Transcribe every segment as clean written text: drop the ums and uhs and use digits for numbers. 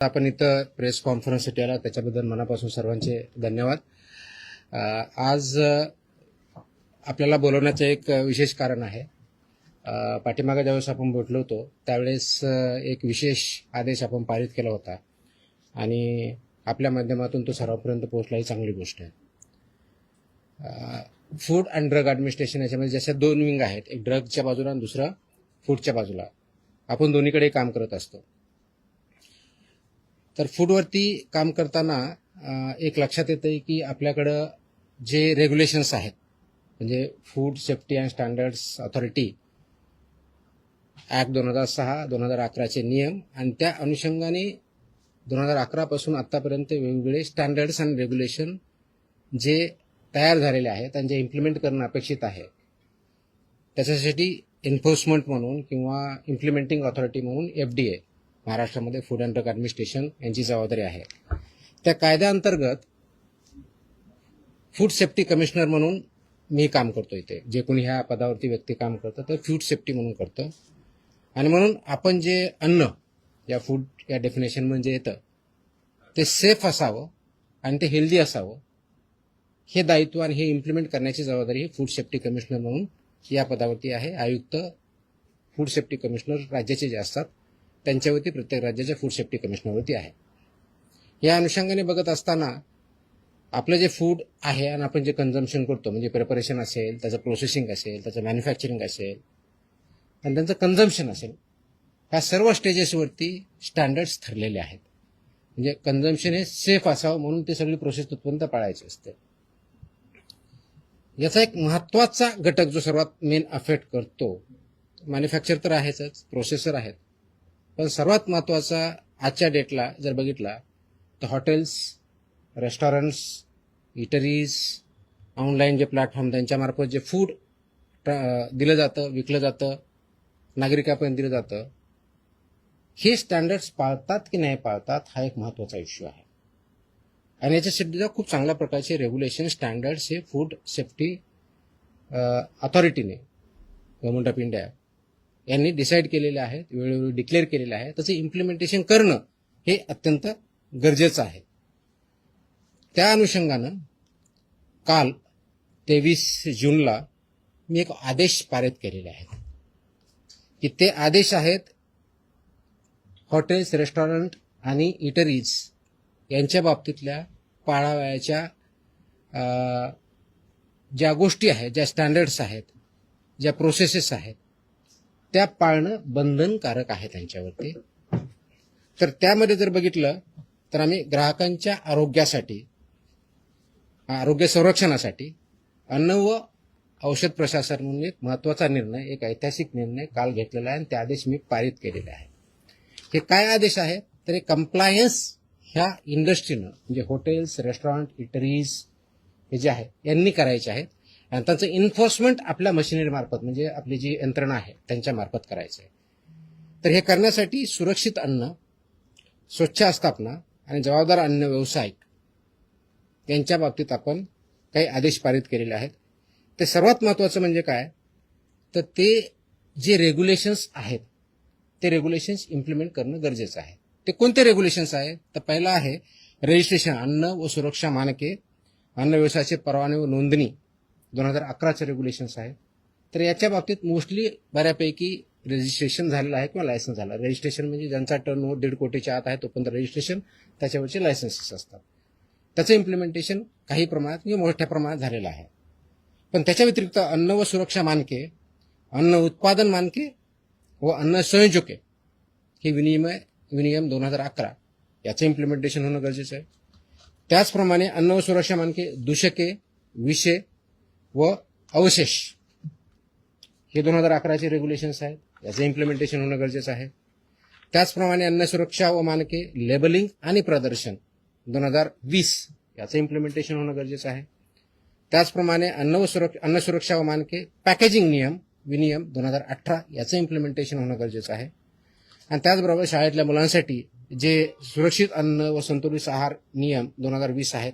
आपण इथं प्रेस कॉन्फरन्ससाठी आला त्याच्याबद्दल मनापासून सर्वांचे धन्यवाद. आज आपल्याला बोलवण्याचं एक विशेष कारण आहे. पाठीमागे ज्यावेळेस आपण भेटलो होतो त्यावेळेस एक विशेष आदेश आपण पारित केला होता आणि आपल्या माध्यमातून तो सर्वांपर्यंत पोहोचला ही चांगली गोष्ट आहे. फूड अँड ड्रग ॲडमिनिस्ट्रेशन याच्यामध्ये जशा दोन विंग आहेत, एक ड्रगच्या बाजूला आणि दुसरं फूडच्या बाजूला. आपण दोन्हीकडे काम करत असतो. तर फूडवरती काम करताना एक लक्षात येतं की आपल्याकडं जे रेग्युलेशन्स आहेत, म्हणजे food safety and standards authority act 2006, 2011चे नियम आणि त्या अनुषंगाने 2011 पासून आत्तापर्यंत वेगवेगळे स्टँडर्ड्स आणि रेग्युलेशन जे तयार झालेले आहेत आणि जे इम्प्लिमेंट करणं अपेक्षित आहे, त्याच्यासाठी एन्फोर्समेंट म्हणून किंवा इम्प्लिमेंटिंग ऑथॉरिटी म्हणून FDA महाराष्ट्रामध्ये फूड अँड ड्रग ॲडमिनिस्ट्रेशन यांची जबाबदारी आहे. त्या कायद्याअंतर्गत फूड सेफ्टी कमिशनर म्हणून मी काम करतो. इथे जे कोणी ह्या पदावरती व्यक्ती काम करतं तर फूड सेफ्टी म्हणून करतं. आणि म्हणून आपण जे अन्न या फूड या डेफिनेशनमध्ये येतं ते सेफ असावं आणि ते हेल्दी असावं, हे दायित्व आणि हे इम्प्लिमेंट करण्याची जबाबदारी ही फूड सेफ्टी कमिशनर म्हणून या पदावरती आहे. आयुक्त फूड सेफ्टी कमिशनर राज्याचे जे असतात त्यांच्यावरती प्रत्येक राज्याच्या फूड सेफ्टी कमिशनरवरती आहे. या अनुषंगाने बघत असताना आपलं जे फूड आहे आणि आपण जे कन्झम्पशन करतो, म्हणजे प्रिपरेशन असेल, त्याचं प्रोसेसिंग असेल, त्याचं मॅन्युफॅक्चरिंग असेल आणि त्यांचं कन्झम्पशन असेल, ह्या सर्व स्टेजेसवरती स्टँडर्ड्स ठरलेले आहेत. म्हणजे कन्झम्पशन हे सेफ असावं म्हणून ते सगळी प्रोसेस तिथपर्यंत पाळायची असते. याचा एक महत्त्वाचा घटक जो सर्वात मेन अफेक्ट करतो, मॅन्युफॅक्चर तर आहेच, प्रोसेसर आहेत, पण सर्वात महत्त्वाचा आजच्या डेटला जर बघितला तर हॉटेल्स, रेस्टॉरंट्स, इटरीज, ऑनलाईन जे प्लॅटफॉर्म त्यांच्यामार्फत जे फूड दिलं जातं, विकलं जातं, नागरिकांपर्यंत दिलं जातं, हे स्टँडर्ड्स पाळतात की नाही पाळतात हा एक महत्त्वाचा इश्यू आहे. आणि याच्यासाठी खूप चांगल्या प्रकारचे रेग्युलेशन स्टँडर्ड्स हे फूड सेफ्टी ऑथॉरिटीने, गव्हर्नमेंट ऑफ इंडिया यांनी डिसाईड केलेले आहेत, वेळोवेळी डिक्लेअर केलेले आहे. त्याचं इम्प्लिमेंटेशन करणं हे अत्यंत गरजेचं आहे. त्या अनुषंगानं काल 23 जूनला मी एक आदेश पारित केलेले आहेत की ते आदेश आहेत हॉटेल्स, रेस्टॉरंट आणि इटरीज यांच्या बाबतीतल्या पाळावयाच्या ज्या गोष्टी आहेत, ज्या स्टँडर्ड्स आहेत, ज्या प्रोसेसेस आहेत, त्या पाळणं बंधनकारक आहे त्यांच्यावरती. तर त्यामध्ये जर बघितलं तर आम्ही ग्राहकांच्या आरोग्यासाठी, आरोग्य संरक्षणासाठी अन्न व औषध प्रशासन म्हणून एक महत्त्वाचा निर्णय, एक ऐतिहासिक निर्णय काल घेतलेला आहे आणि ते आदेश मी पारित केलेले आहे. हे काय आदेश आहे तर हे कंप्लायन्स ह्या इंडस्ट्रीनं, म्हणजे हॉटेल्स, रेस्टॉरंट, इटरीज हे जे आहे यांनी करायचे आहेत आणि त्यांचं इन्फोर्समेंट आपल्या मशिनरीमार्फत, म्हणजे आपली जी यंत्रणा आहे त्यांच्यामार्फत करायचं आहे. तर हे करण्यासाठी सुरक्षित अन्न, स्वच्छ आस्थापना आणि जबाबदार अन्न व्यावसायिक यांच्या बाबतीत आपण काही आदेश पारित केलेले आहेत. ते सर्वात महत्त्वाचं म्हणजे काय तर ते जे रेग्युलेशन्स आहेत ते रेग्युलेशन्स इम्प्लिमेंट करणं गरजेचं आहे. ते कोणते रेग्युलेशन्स आहेत तर पहिला आहे रजिस्ट्रेशन, अन्न व सुरक्षा मानके, अन्न व्यवसायाचे परवाने व नोंदणी 2011चे रेग्युलेशन्स आहेत. तर याच्या बाबतीत मोस्टली बऱ्यापैकी रजिस्ट्रेशन झालेलं आहे किंवा लायसन्स झालं. रजिस्ट्रेशन म्हणजे ज्यांचा टर्नओव्हर 1.5 कोटीच्या आत आहे तोपर्यंत रजिस्ट्रेशन, त्याच्यावरचे लायसन्सेस असतात. त्याचं इम्प्लिमेंटेशन काही प्रमाणात किंवा मोठ्या प्रमाणात झालेलं आहे. पण त्याच्या व्यतिरिक्त अन्न व सुरक्षा मानके, अन्न उत्पादन मानके व अन्न संयोजके हे विनियम 2011 याचं इम्प्लिमेंटेशन होणं गरजेचं आहे. त्याचप्रमाणे अन्न व सुरक्षा मानके, दूषके, विषे व अवशेष हे 2011चे रेग्युलेशन्स आहेत, याचं इम्प्लिमेंटेशन होणं गरजेचं आहे. त्याचप्रमाणे अन्न सुरक्षा व मानके, लेबलिंग आणि प्रदर्शन 2020 याचं इम्प्लिमेंटेशन होणं गरजेचं आहे. त्याचप्रमाणे अन्न सुरक्षा व मानके, पॅकेजिंग विनियम 2018 याचं इम्प्लिमेंटेशन होणं गरजेचं आहे. आणि त्याचबरोबर शाळेतल्या मुलांसाठी जे सुरक्षित अन्न व संतुलित आहार नियम 2020 आहेत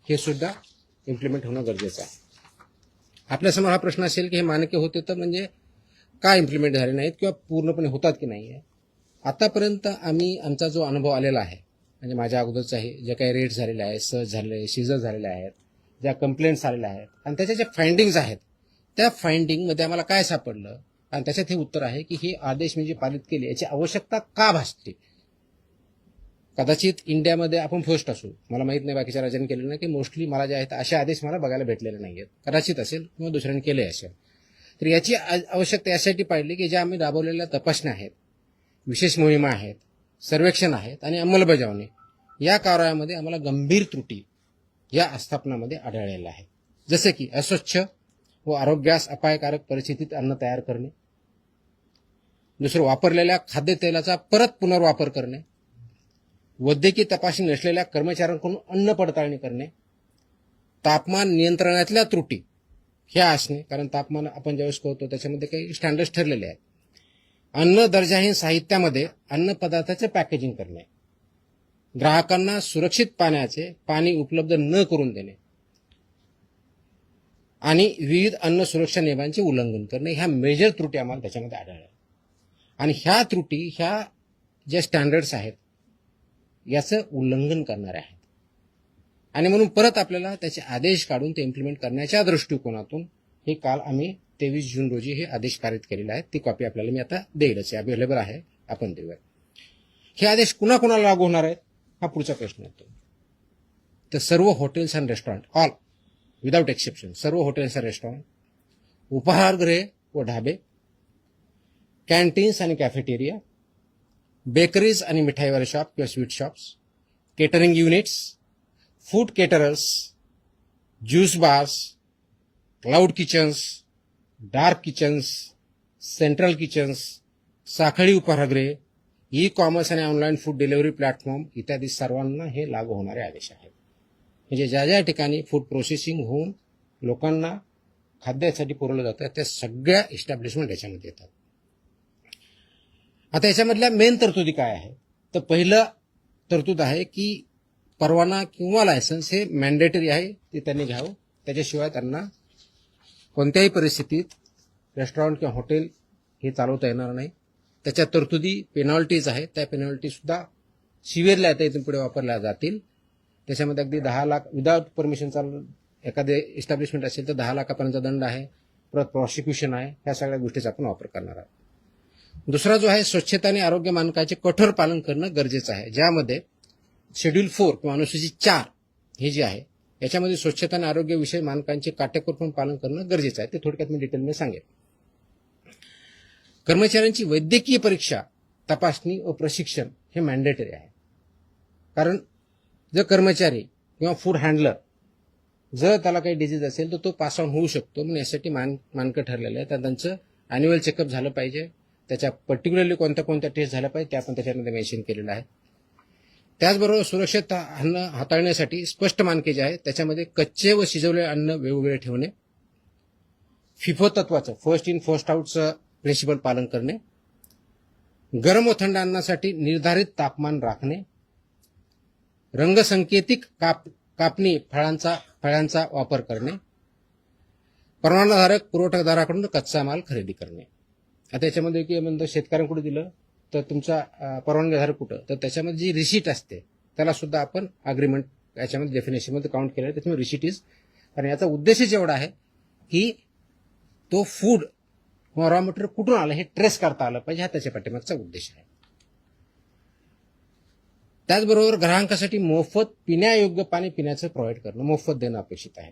हे सुद्धा इम्प्लिमेंट होणं गरजेचं आहे. आपल्यासमोर हा प्रश्न असेल की हे मानके होते तर म्हणजे का इम्प्लिमेंट झाले नाहीत किंवा पूर्णपणे होतात की नाही आहे. आतापर्यंत आमचा जो अनुभव आलेला आहे म्हणजे माझ्या अगोदरच आहे, जे काही रेट झालेले आहेत, सर्च झालेले आहे, सीजर झालेले आहेत, ज्या कंप्लेंट्स आलेल्या आहेत आणि त्याच्या ज्या फाइंडिंग्ज आहेत, त्या फाइंडिंगमध्ये आम्हाला काय सापडलं आणि त्याच्यात हे उत्तर आहे की हे आदेश मी जे पारित केले याची आवश्यकता का भासते. कदाचित इंडियामध्ये आपण फर्स्ट असू, मला माहित नाही बाकीच्या राज्यांनी केलेलं नाही, की मोस्टली मला जे आहेत असे आदेश मला बघायला भेटलेले नाहीयेत. कदाचित असेल किंवा दुसऱ्यांनी केले असेल. तर याची आवश्यकता यासाठी पाहिली की ज्या आम्ही राबवलेल्या तपासण्या आहेत, विशेष मोहिमा आहेत, सर्वेक्षण आहेत आणि अंमलबजावणी या कार्यामध्ये आम्हाला गंभीर त्रुटी या आस्थापनामध्ये आढळलेल्या आहेत. जसे की अस्वच्छ व आरोग्यास अपायकारक परिस्थितीत अन्न तयार करणे, दुसरं वापरलेल्या खाद्यतेलाचा परत पुनर्वापर करणे, वैद्यकीय तपासणी नसलेल्या कर्मचाऱ्यांकडून अन्न पडताळणी करणे, तापमान नियंत्रणातल्या त्रुटी ह्या असणे, कारण तापमान आपण ज्यावेळेस करतो त्याच्यामध्ये काही स्टँडर्ड्स ठरलेले आहेत, अन्न दर्जाहीन साहित्यामध्ये अन्न पदार्थाचे पॅकेजिंग करणे, ग्राहकांना सुरक्षित पाणी उपलब्ध न करून देणे आणि विविध अन्न सुरक्षा नियमांचे उल्लंघन करणे, ह्या मेजर त्रुटी आम्हाला त्याच्यामध्ये आढळल्या. आणि ह्या त्रुटी ह्या ज्या स्टँडर्ड्स आहेत याचं उल्लंघन करणारे आहेत आणि म्हणून परत आपल्याला त्याचे आदेश काढून ते इम्प्लिमेंट करण्याच्या दृष्टिकोनातून हे काल आम्ही 23 जून रोजी हे आदेश पारित केलेले आहेत. ती कॉपी आपल्याला मी आता देईलच, अवेलेबल आहे, आपण देऊया. हे आदेश कुणाकुणाला लागू होणार आहेत हा पुढचा प्रश्न येतो. तर सर्व hotels and restaurant, all without exception, सर्व हॉटेल्स अँड रेस्टॉरंट, उपाहारगृहे व ढाबे, कॅन्टीन्स आणि कॅफेटेरिया, बेकरीज आणि मिठाईवाले शॉप किंवा sweet shops, catering units, food caterers, juice bars, cloud kitchens, dark kitchens, central kitchens, साखळी उपाहारगृहे, ई कॉमर्स आणि ऑनलाईन फूड डिलिव्हरी प्लॅटफॉर्म इत्यादी सर्वांना हे लागू होणारे आदेश आहेत. म्हणजे ज्या ज्या ठिकाणी फूड प्रोसेसिंग होऊन लोकांना खाद्यासाठी पुरवलं जातं त्या सगळ्या इस्टॅब्लिशमेंट याच्यामध्ये येतात. आता याच्यामधल्या मेन तरतुदी काय आहे, तर पहिलं तरतूद आहे की परवाना किंवा लायसन्स हे मॅन्डेटरी आहे, ते त्यांनी घ्यावं. त्याच्याशिवाय त्यांना कोणत्याही परिस्थितीत रेस्टॉरंट किंवा हॉटेल हे चालवता येणार नाही. त्याच्या तरतुदी पेनॉल्टीज आहेत, त्या पेनॉल्टी सुद्धा सिव्हिअरली आता इथून पुढे वापरल्या जातील. त्याच्यामध्ये अगदी 10 लाख विदाउट परमिशन चालू एखादे इस्टॅब्लिशमेंट असेल तर 10 लाखापर्यंत दंड आहे, परत प्रॉसिक्युशन आहे. ह्या सगळ्या गोष्टीचा आपण वापर करणार आहोत. दुसरा जो आहे स्वच्छता आणि आरोग्य मानकाचे कठोर पालन करणं गरजेचं आहे, ज्यामध्ये शेड्यूल 4 किंवा अनुसूची 4 हे जे आहे याच्यामध्ये स्वच्छता आणि आरोग्य विषयी मानकांचे काटेकोरपणे पालन करणं गरजेचं आहे. ते थोडक्यात मी डिटेलमध्ये सांगेन. कर्मचाऱ्यांची वैद्यकीय परीक्षा, तपासणी व प्रशिक्षण हे मॅन्डेटरी आहे. कारण जर कर्मचारी किंवा फूड हँडलर जर त्याला काही डिजीज असेल तर तो पास ऑन होऊ शकतो. म्हणून यासाठी मानकं ठरलेलं आहे. तर त्यांचं अॅन्युअल चेकअप झालं पाहिजे, त्याच्या पर्टिक्युलरली कोणत्या कोणत्या टेस्ट झाल्या पाहिजे ते आपण त्याच्यामध्ये मेन्शन केलेलं आहे. त्याचबरोबर सुरक्षित अन्न हाताळण्यासाठी स्पष्ट मानके जे आहेत त्याच्यामध्ये कच्चे व शिजवलेले अन्न वेगवेगळे ठेवणे, फिफो तत्वाचं फर्स्ट इन फर्स्ट आउटचं प्रिन्सिपल पालन करणे, गरम व थंड अन्नासाठी निर्धारित तापमान राखणे, रंगसंकेतिक कापणी फळांचा वापर करणे, परवानाधारक पुरवठादाराकडून कच्चा माल खरेदी करणे. आता याच्यामध्ये की म्हणतो शेतकऱ्यांकडे दिलं तर तुमचा परवानगीधारक कुठं, तर त्याच्यामध्ये जी रिसीट असते त्याला सुद्धा आपण अग्रीमेंट याच्यामध्ये डेफिनेशनमध्ये काउंट केलं आहे. त्याच्यामुळे रिसीट इज, कारण याचा उद्देशच एवढा आहे की तो फूड किंवा रॉ मटेरियल कुठून आलं हे ट्रेस करता आलं पाहिजे, हा त्याच्या पाठीमागचा उद्देश आहे. त्याचबरोबर ग्राहकांसाठी मोफत पिण्यायोग्य पाणी पिण्याचं प्रोव्हाइड करणं, मोफत देणं अपेक्षित आहे.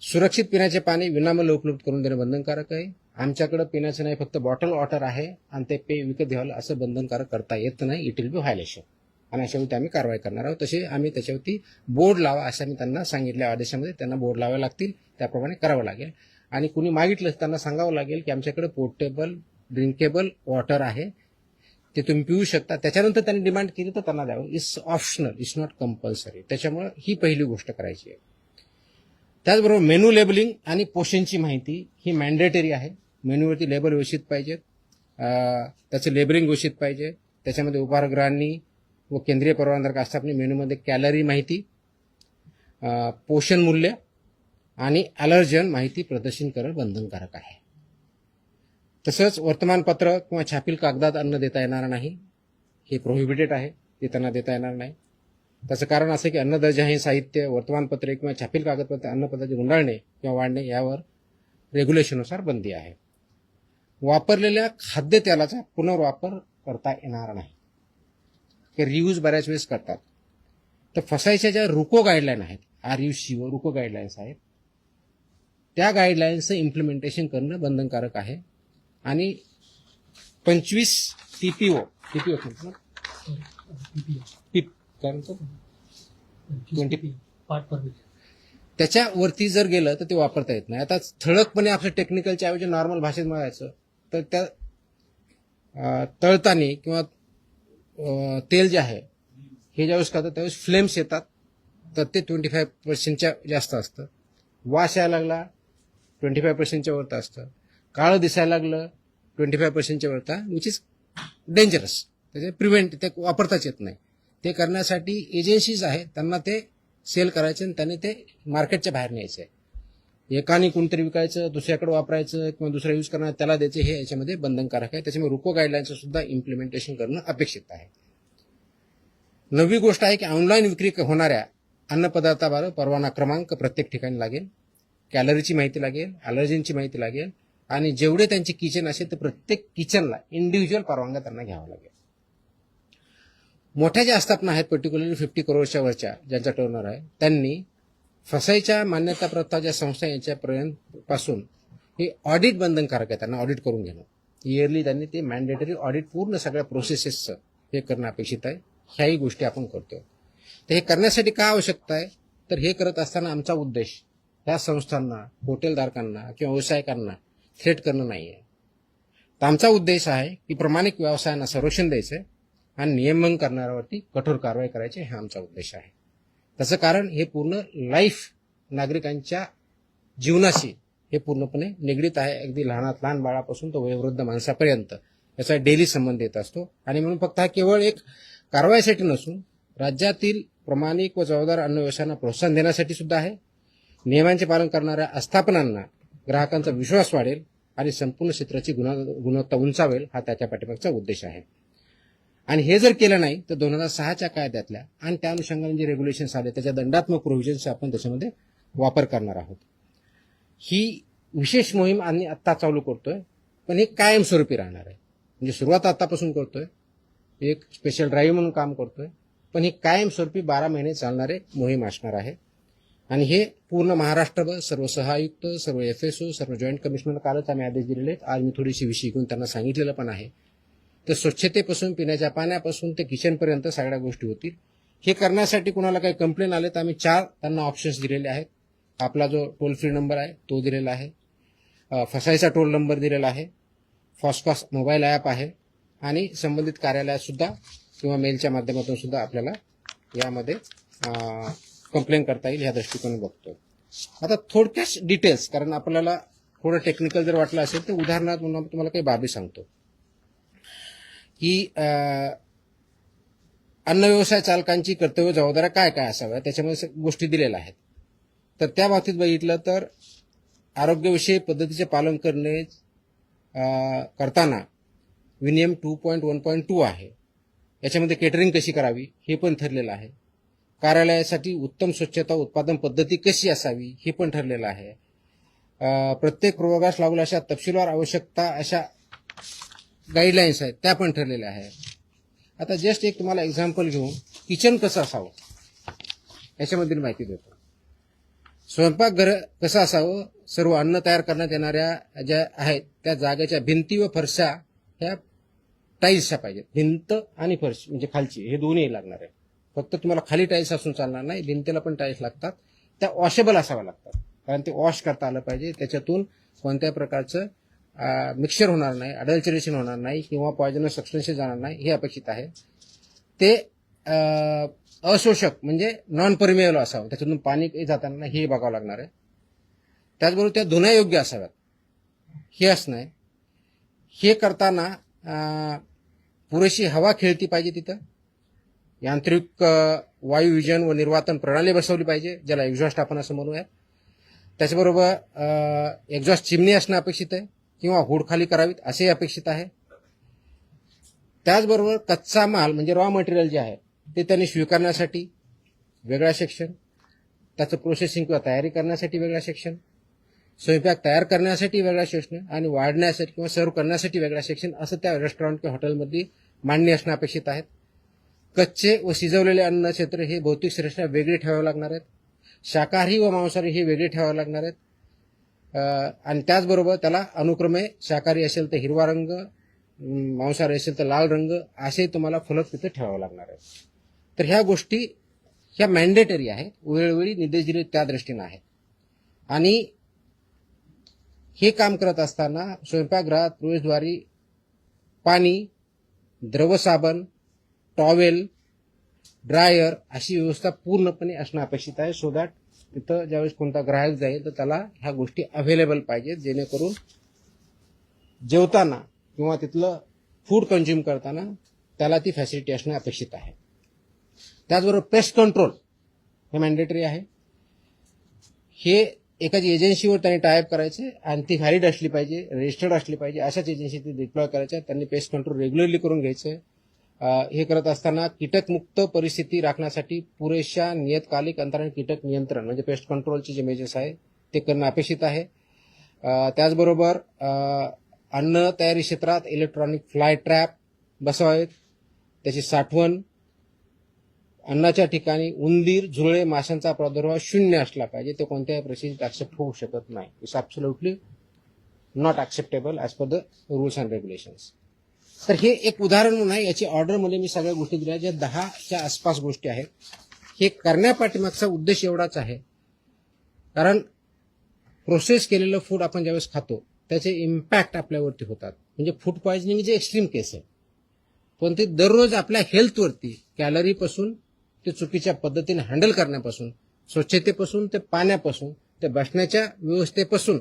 सुरक्षित पिण्याचे पाणी विनामूल्य उपलब्ध करून देणं बंधनकारक आहे. आमच्याकडे पिण्याचं नाही, फक्त बॉटल वॉटर आहे आणि ते पे विकत घ्यावं असं बंधनकारक करता येत नाही. इट विल बी व्हायलेशन आणि अशावरती आम्ही कारवाई करणार आहोत. तसे आम्ही त्याच्यावरती बोर्ड लावा असं आम्ही त्यांना सांगितल्या आदेशामध्ये, त्यांना बोर्ड लावावे लागतील, त्याप्रमाणे करावं लागेल. आणि कुणी मागितलं त्यांना सांगावं लागेल की आमच्याकडे पोर्टेबल ड्रिंकेबल वॉटर आहे, ते तुम्ही पिऊ शकता. त्याच्यानंतर त्यांनी डिमांड केली तर त्यांना द्यावं. It's optional, it's not compulsory. त्याच्यामुळे ही पहिली गोष्ट करायची आहे. त्याचबरोबर मेनू लेबलिंग आणि पोषणची माहिती ही मॅन्डेटरी आहे. मेन्यूवरती लेबल व्यवस्थित पाहिजे, त्याचं लेबलिंग व्यवस्थित पाहिजे. त्याच्यामध्ये उपाहारगृहांनी व केंद्रीय परवानाधारक आस्थापने मेनूमध्ये कॅलरी माहिती, पोषण मूल्य आणि ॲलर्जन माहिती प्रदर्शित करणं बंधनकारक आहे. तसंच वर्तमानपत्र किंवा छापील कागदात अन्न देता येणार नाही, हे प्रोहिबिटेड आहे. ते त्यांना देता येणार नाही. त्याचं कारण असं की अन्न दर्जा हे साहित्य, वर्तमानपत्रे किंवा छापील कागदपत्रे अन्नपदार्थ गुंडाळणे किंवा वाढणे यावर रेग्युलेशननुसार बंदी आहे. वापरलेल्या खाद्यतेलाचा पुनर्वापर करता येणार नाही, ते रियूज बऱ्याच वेळेस करतात. तर फसायच्या ज्या रुको गाईडलाईन आहेत, RUCO रुको गाईडलाईन्स आहेत, त्या गाईडलाईन्सचं इम्प्लिमेंटेशन करणं बंधनकारक आहे. आणि 25 TPO त्याच्यावरती जर गेलं तर ते वापरता येत नाही. आता ठळकपणे आपलं टेक्निकलच्या ऐवजी नॉर्मल भाषेत म्हणायचं तर त्या तळतानी किंवा तेल जे आहे हे ज्यावेळेस करतात त्यावेळेस फ्लेम्स येतात, तर ते 25% जास्त असतं. वास यायला लागला 25% वरती असतं. काळं दिसायला लागलं 25% वरता, विच इज डेंजरस. त्याचे प्रिव्हेंट ते वापरताच येत नाही. ते करण्यासाठी एजन्सीज आहेत, त्यांना ते सेल करायचे आणि त्याने ते मार्केटच्या बाहेर न्यायचं आहे. एकाने कोणतरी विकायचं, दुसऱ्याकडे वापरायचं किंवा दुसरा यूज करणार त्याला द्यायचे, हे याच्यामध्ये बंधनकारक आहे. त्याच्यामुळे रुको गाईडलाईनचं सुद्धा इम्प्लिमेंटेशन करणं अपेक्षित आहे. नवी गोष्ट आहे की ऑनलाईन विक्री होणाऱ्या अन्नपदार्थाबाबत परवाना क्रमांक प्रत्येक ठिकाणी लागेल, कॅलरीची माहिती लागेल, अलर्जींची माहिती लागेल, आणि जेवढे त्यांचे किचन असेल तर प्रत्येक किचनला इंडिव्हिज्युअल परवानग्या त्यांना घ्यावा लागेल. मोठ्या ज्या आस्थापना आहेत, पर्टिक्युलरली 50 करोडच्या वरच्या ज्यांचा टर्नओव्हर आहे, त्यांनी फसाईच्या मान्यताप्राप्त ज्या संस्था यांच्यापर्यंत पासून हे ऑडिट बंधनकारक आहे, त्यांना ऑडिट करून घेणं. इयरली त्यांनी ते मॅन्डेटरी ऑडिट पूर्ण सगळ्या प्रोसेसेसचं हे करणं अपेक्षित आहे. ह्याही गोष्टी आपण करतोय. तर हे करण्यासाठी काय आवश्यकता आहे, तर हे करत असताना आमचा उद्देश त्या संस्थांना, हॉटेलधारकांना किंवा व्यावसायिकांना थ्रेट करणं नाही आहे. तर आमचा उद्देश आहे की प्रामाणिक व्यवसायांना संरक्षण द्यायचं आणि नियमन करणाऱ्यावरती कठोर कारवाई करायची, हा आमचा उद्देश आहे. त्याचं कारण हे पूर्ण लाईफ नागरिकांच्या जीवनाशी हे पूर्णपणे निगडीत आहे. अगदी लहानात लहान बाळापासून तो वयोवृद्ध माणसापर्यंत याचा डेली संबंध येत असतो. आणि म्हणून फक्त हा केवळ एक कारवाईसाठी नसून राज्यातील प्रामाणिक व जबाबदार अन्न व्यवसायांना प्रोत्साहन देण्यासाठी सुद्धा आहे. नियमांचे पालन करणाऱ्या आस्थापनांना ग्राहकांचा विश्वास वाढेल आणि संपूर्ण क्षेत्राची गुणवत्ता उंचावेल, हा त्याच्या पाठीमागचा उद्देश आहे. आणि हे जर केलं नाही तर 2006च्या कायद्यातल्या आणि त्या अनुषंगाने जे रेग्युलेशन्स आले त्याच्या दंडात्मक प्रोव्हिजन्स आपण त्याच्यामध्ये वापर करणार आहोत. ही विशेष मोहीम आम्ही आत्ता चालू करतोय, पण हे कायमस्वरूपी राहणार आहे. म्हणजे सुरुवात आतापासून करतोय, एक स्पेशल ड्राईव्ह म्हणून काम करतोय, पण ही कायमस्वरूपी 12 महिने चालणारे मोहीम असणार आहे. आणि हे पूर्ण महाराष्ट्रभर सर्व सहायुक्त, सर्व FSO, सर्व जॉईंट कमिशनर कालच आम्ही आदेश दिलेले आहेत. आज मी थोडीशी विषय घेऊन त्यांना सांगितलेलं पण आहे. तर स्वच्छतेपासून, पिण्याच्या पाण्यापासून ते किचनपर्यंत सगळ्या गोष्टी होतील. हे करण्यासाठी कुणाला काही कंप्लेन आले तर आम्ही 4 त्यांना ऑप्शन्स दिलेले आहेत. आपला जो टोल फ्री नंबर आहे तो दिलेला आहे, फसाईचा टोल नंबर दिलेला आहे, फॉस्कॉस मोबाईल ॲप आहे, आणि संबंधित कार्यालयात सुद्धा किंवा मेलच्या माध्यमातून सुद्धा आपल्याला यामध्ये कंप्लेन करता येईल, ह्या दृष्टिकोनाने बघतोय. आता थोडक्यात डिटेल्स, कारण आपल्याला थोडं टेक्निकल जर वाटलं असेल तर उदाहरणार्थ म्हणून तुम्हाला काही बाबी सांगतो की अन्न व्यवसाय चालकांची कर्तव्य जबाबदाऱ्या काय काय असाव्या, त्याच्यामध्ये गोष्टी दिलेल्या आहेत. तर त्या बाबतीत बघितलं तर आरोग्यविषयक पद्धतीचे पालन करणे करताना विनियम 2.1.2 आहे. याच्यामध्ये केटरिंग कशी करावी हे पण ठरलेलं आहे. कार्यालयासाठी उत्तम स्वच्छता उत्पादन पद्धती कशी असावी हे पण ठरलेलं आहे. प्रत्येक प्रयोगास लागू अशा तपशीलवार आवश्यकता अशा गाईडलाईन्स आहेत त्या पण ठरलेल्या आहेत. आता जस्ट एक तुम्हाला एक्झाम्पल घेऊन किचन कसं असावं याच्यामधील माहिती देतो. स्वयंपाकघर कसं असावं, सर्व अन्न तयार करण्यात येणाऱ्या ज्या आहेत त्या जागेच्या भिंती व फरशा ह्या टाईल्सच्या पाहिजेत. भिंत आणि फरश म्हणजे खालची, हे दोन्ही लागणार आहे. फक्त तुम्हाला खाली टाईल्स असून चालणार नाही, भिंतीला पण टाईल्स लागतात. त्या वॉशेबल असाव्या लागतात, कारण ते वॉश करता आलं पाहिजे. त्याच्यातून कोणत्याही प्रकारचं मिक्सचर होणार नाही, अडल्टरेशन होणार नाही किंवा पॉयझनस सबस्टन्सेस जाणार नाही, हे अपेक्षित आहे. ते अशोषक म्हणजे नॉन परमिएबल असावं, त्याच्यातून पाणी जाताना नाही हे बघावं लागणार आहे. त्याचबरोबर त्या धुण्यायोग्य असाव्यात, हे असणं आहे. हे करताना पुरेशी हवा खेळती पाहिजे तिथं. यांत्रिक वायू विजन व निर्वातन प्रणाली बसवली पाहिजे, ज्याला एक्झॉस्ट आपण असं म्हणूया. त्याचबरोबर एक्झॉस्ट चिमणी असणं अपेक्षित आहे किंवा हुड खाली करावीत असेही अपेक्षित आहे. त्याचबरोबर कच्चा माल म्हणजे रॉ मटेरियल जे आहे ते त्यांनी स्वीकारण्यासाठी वेगळा सेक्शन, त्याचं प्रोसेसिंग किंवा तयारी करण्यासाठी वेगळा सेक्शन, स्वयंपाक तयार करण्यासाठी वेगळा सेक्शन आणि वाढण्यासाठी किंवा सर्व करण्यासाठी वेगळा सेक्शन, असं त्या रेस्टॉरंट किंवा हॉटेलमध्ये मांडणी असणं अपेक्षित आहे. कच्चे व शिजवलेले अन्न क्षेत्र हे भौतिक श्रेष्ठता वेगळी ठेवावे लागणार आहेत. शाकाहारी व मांसाहारी हे वेगळे ठेवावे लागणार आहेत. आणि त्याचबरोबर त्याला अनुक्रमे शाकाहारी असेल तर हिरवा रंग, मांसाहारी असेल तर लाल रंग असे तुम्हाला फलक तिथे ठेवावे लागणार आहेत. तर ह्या गोष्टी ह्या मॅन्डेटरी आहेत, वेळोवेळी निर्देश दिले त्या दृष्टीनं आहेत. आणि हे काम करत असताना स्वयंपाकगृहात प्रवेशद्वारी पाणी, द्रवसाबण, टॉवेल, ड्रायर अशी व्यवस्था पूर्णपणे असणं अपेक्षित आहे. सो दॅट तिथं ज्यावेळेस कोणता ग्राहक जाईल तर त्याला ह्या गोष्टी अवेलेबल पाहिजेत, जेणेकरून जेवताना किंवा तिथलं फूड कन्झ्युम करताना त्याला ती फॅसिलिटी असणं अपेक्षित आहे. त्याचबरोबर पेस्ट कंट्रोल हे मॅन्डेटरी आहे. हे एखादी एजन्सीवर त्यांनी टायअप करायचे आणि ती व्हॅलिड असली पाहिजे, रजिस्टर्ड असली पाहिजे, अशाच एजन्सी ती डिप्लॉय करायच्या. त्यांनी पेस्ट कंट्रोल रेग्युलरली करून घ्यायचं. हे करत असताना कीटकमुक्त परिस्थिती राखण्यासाठी पुरेशा नियतकालिक अंतराने कीटक नियंत्रण म्हणजे पेस्ट कंट्रोलचे जे मेजर्स आहे ते करणं अपेक्षित आहे. त्याचबरोबर अन्न तयारी क्षेत्रात इलेक्ट्रॉनिक फ्लाय ट्रॅप बसवावेत, त्याची साठवण, अन्नाच्या ठिकाणी उंदीर, झुरळे, माशांचा प्रादुर्भाव शून्य असला पाहिजे. ते कोणत्याही परिस्थितीत ऍक्सेप्ट होऊ शकत नाही. It's absolutely not acceptable as per the rules and regulations. तर हे एक उदाहरण म्हणून आहे. याची ऑर्डरमध्ये मी सगळ्या गोष्टी दिल्या ज्या 10च्या आसपास गोष्टी आहेत. हे करण्यापाठीमागचा उद्देश एवढाच आहे, कारण प्रोसेस केलेलं फूड आपण ज्यावेळेस खातो त्याचे इम्पॅक्ट आपल्यावरती होतात. म्हणजे फूड पॉयझनिंग जे एक्स्ट्रीम केस आहे, पण ते दररोज आपल्या हेल्थवरती कॅलरीपासून ते चुकीच्या पद्धतीने हँडल करण्यापासून, स्वच्छतेपासून ते पाण्यापासून ते बसण्याच्या व्यवस्थेपासून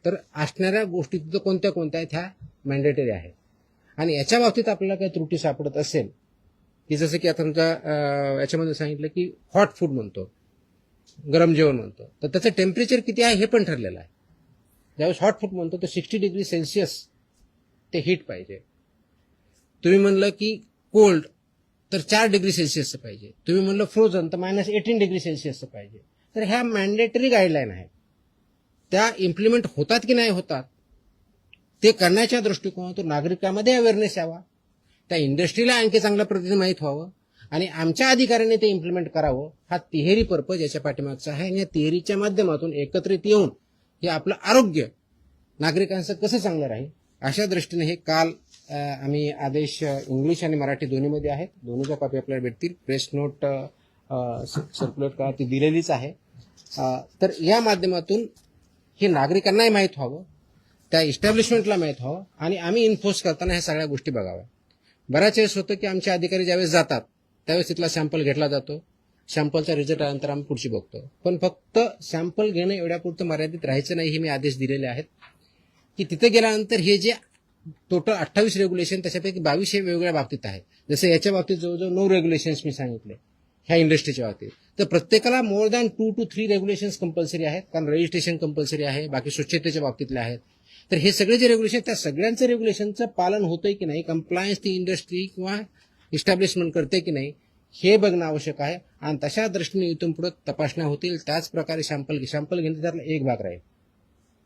तर असणाऱ्या गोष्टी तिथं कोणत्या कोणत्या आहेत ह्या मॅन्डेटरी आहेत. आणि याच्या बाबतीत आपल्याला काही त्रुटी सापडत असेल की जसं की आता तुमच्या याच्यामध्ये सांगितलं की हॉट फूड म्हणतो, गरम जेवण म्हणतो, तर त्याचं टेम्परेचर किती आहे हे पण ठरलेलं आहे. ज्यावेळेस हॉट फूड म्हणतो तर 60 डिग्री सेल्सिअस ते हीट पाहिजे. तुम्ही म्हणलं की कोल्ड तर 4 डिग्री सेल्सिअसचं पाहिजे. तुम्ही म्हणलं फ्रोझन तर -18 डिग्री सेल्सिअसचं पाहिजे. तर ह्या मॅन्डेटरी गाईडलाईन आहेत. त्या इम्प्लिमेंट होतात की नाही होतात ते करण्याच्या दृष्टिकोनातून नागरिकांमध्ये अवेअरनेस यावा, त्या इंडस्ट्रीला आणखी चांगल्या पद्धतीने माहीत व्हावं आणि आमच्या अधिकाऱ्याने ते इम्प्लिमेंट करावं. हा तिहेरी पर्पज याच्या पाठीमागचा आहे. आणि या तिहेरीच्या माध्यमातून एकत्रित येऊन हे आपलं आरोग्य नागरिकांचं कसं चांगलं राहील अशा दृष्टीने हे काल आम्ही आदेश इंग्लिश आणि मराठी दोन्हीमध्ये आहेत. दोन्हीच्या कॉपी आपल्याला भेटतील. प्रेस नोट सर्क्युलेट करा ती दिलेलीच आहे. तर या माध्यमातून हे नागरिकांनाही माहीत व्हावं, त्या इस्टॅब्लिशमेंटला माहीत व्हावं आणि आम्ही इन्फोर्स करताना ह्या सगळ्या गोष्टी बघाव्या. बऱ्याच वेळेस होतं की आमचे अधिकारी ज्यावेळेस जातात त्यावेळेस तिथला सॅम्पल घेतला जातो. सॅम्पलचा रिझल्ट आल्यानंतर आम्ही पुढची बघतो. पण फक्त सॅम्पल घेणं एवढ्यापुरतं मर्यादित राहायचं नाही. हे मी आदेश दिलेले आहेत की तिथे गेल्यानंतर हे जे टोटल 28 रेग्युलेशन त्याच्यापैकी 22 हे वेगवेगळ्या बाबतीत आहेत. जसं याच्या बाबतीत जवळजवळ 9 रेग्युलेशन्स मी सांगितले ह्या इंडस्ट्रीच्या बाबतीत. तर प्रत्येकाला more than 2 to 3 regulations compulsory आहेत, कारण रजिस्ट्रेशन कंपल्सरी आहे, बाकी स्वच्छतेच्या बाबतीतले आहेत. तर हे सगळे जे रेग्युलेशन त्या सगळ्यांचं रेग्युलेशनचं पालन होतंय की नाही, कंप्लायन्स ती इंडस्ट्री किंवा इस्टॅब्लिशमेंट करते की नाही हे बघणं आवश्यक आहे. आणि तशा दृष्टीने इथून पुढे तपासण्या होतील. त्याच प्रकारे सॅम्पल घेणं त्यातला एक भाग राहील.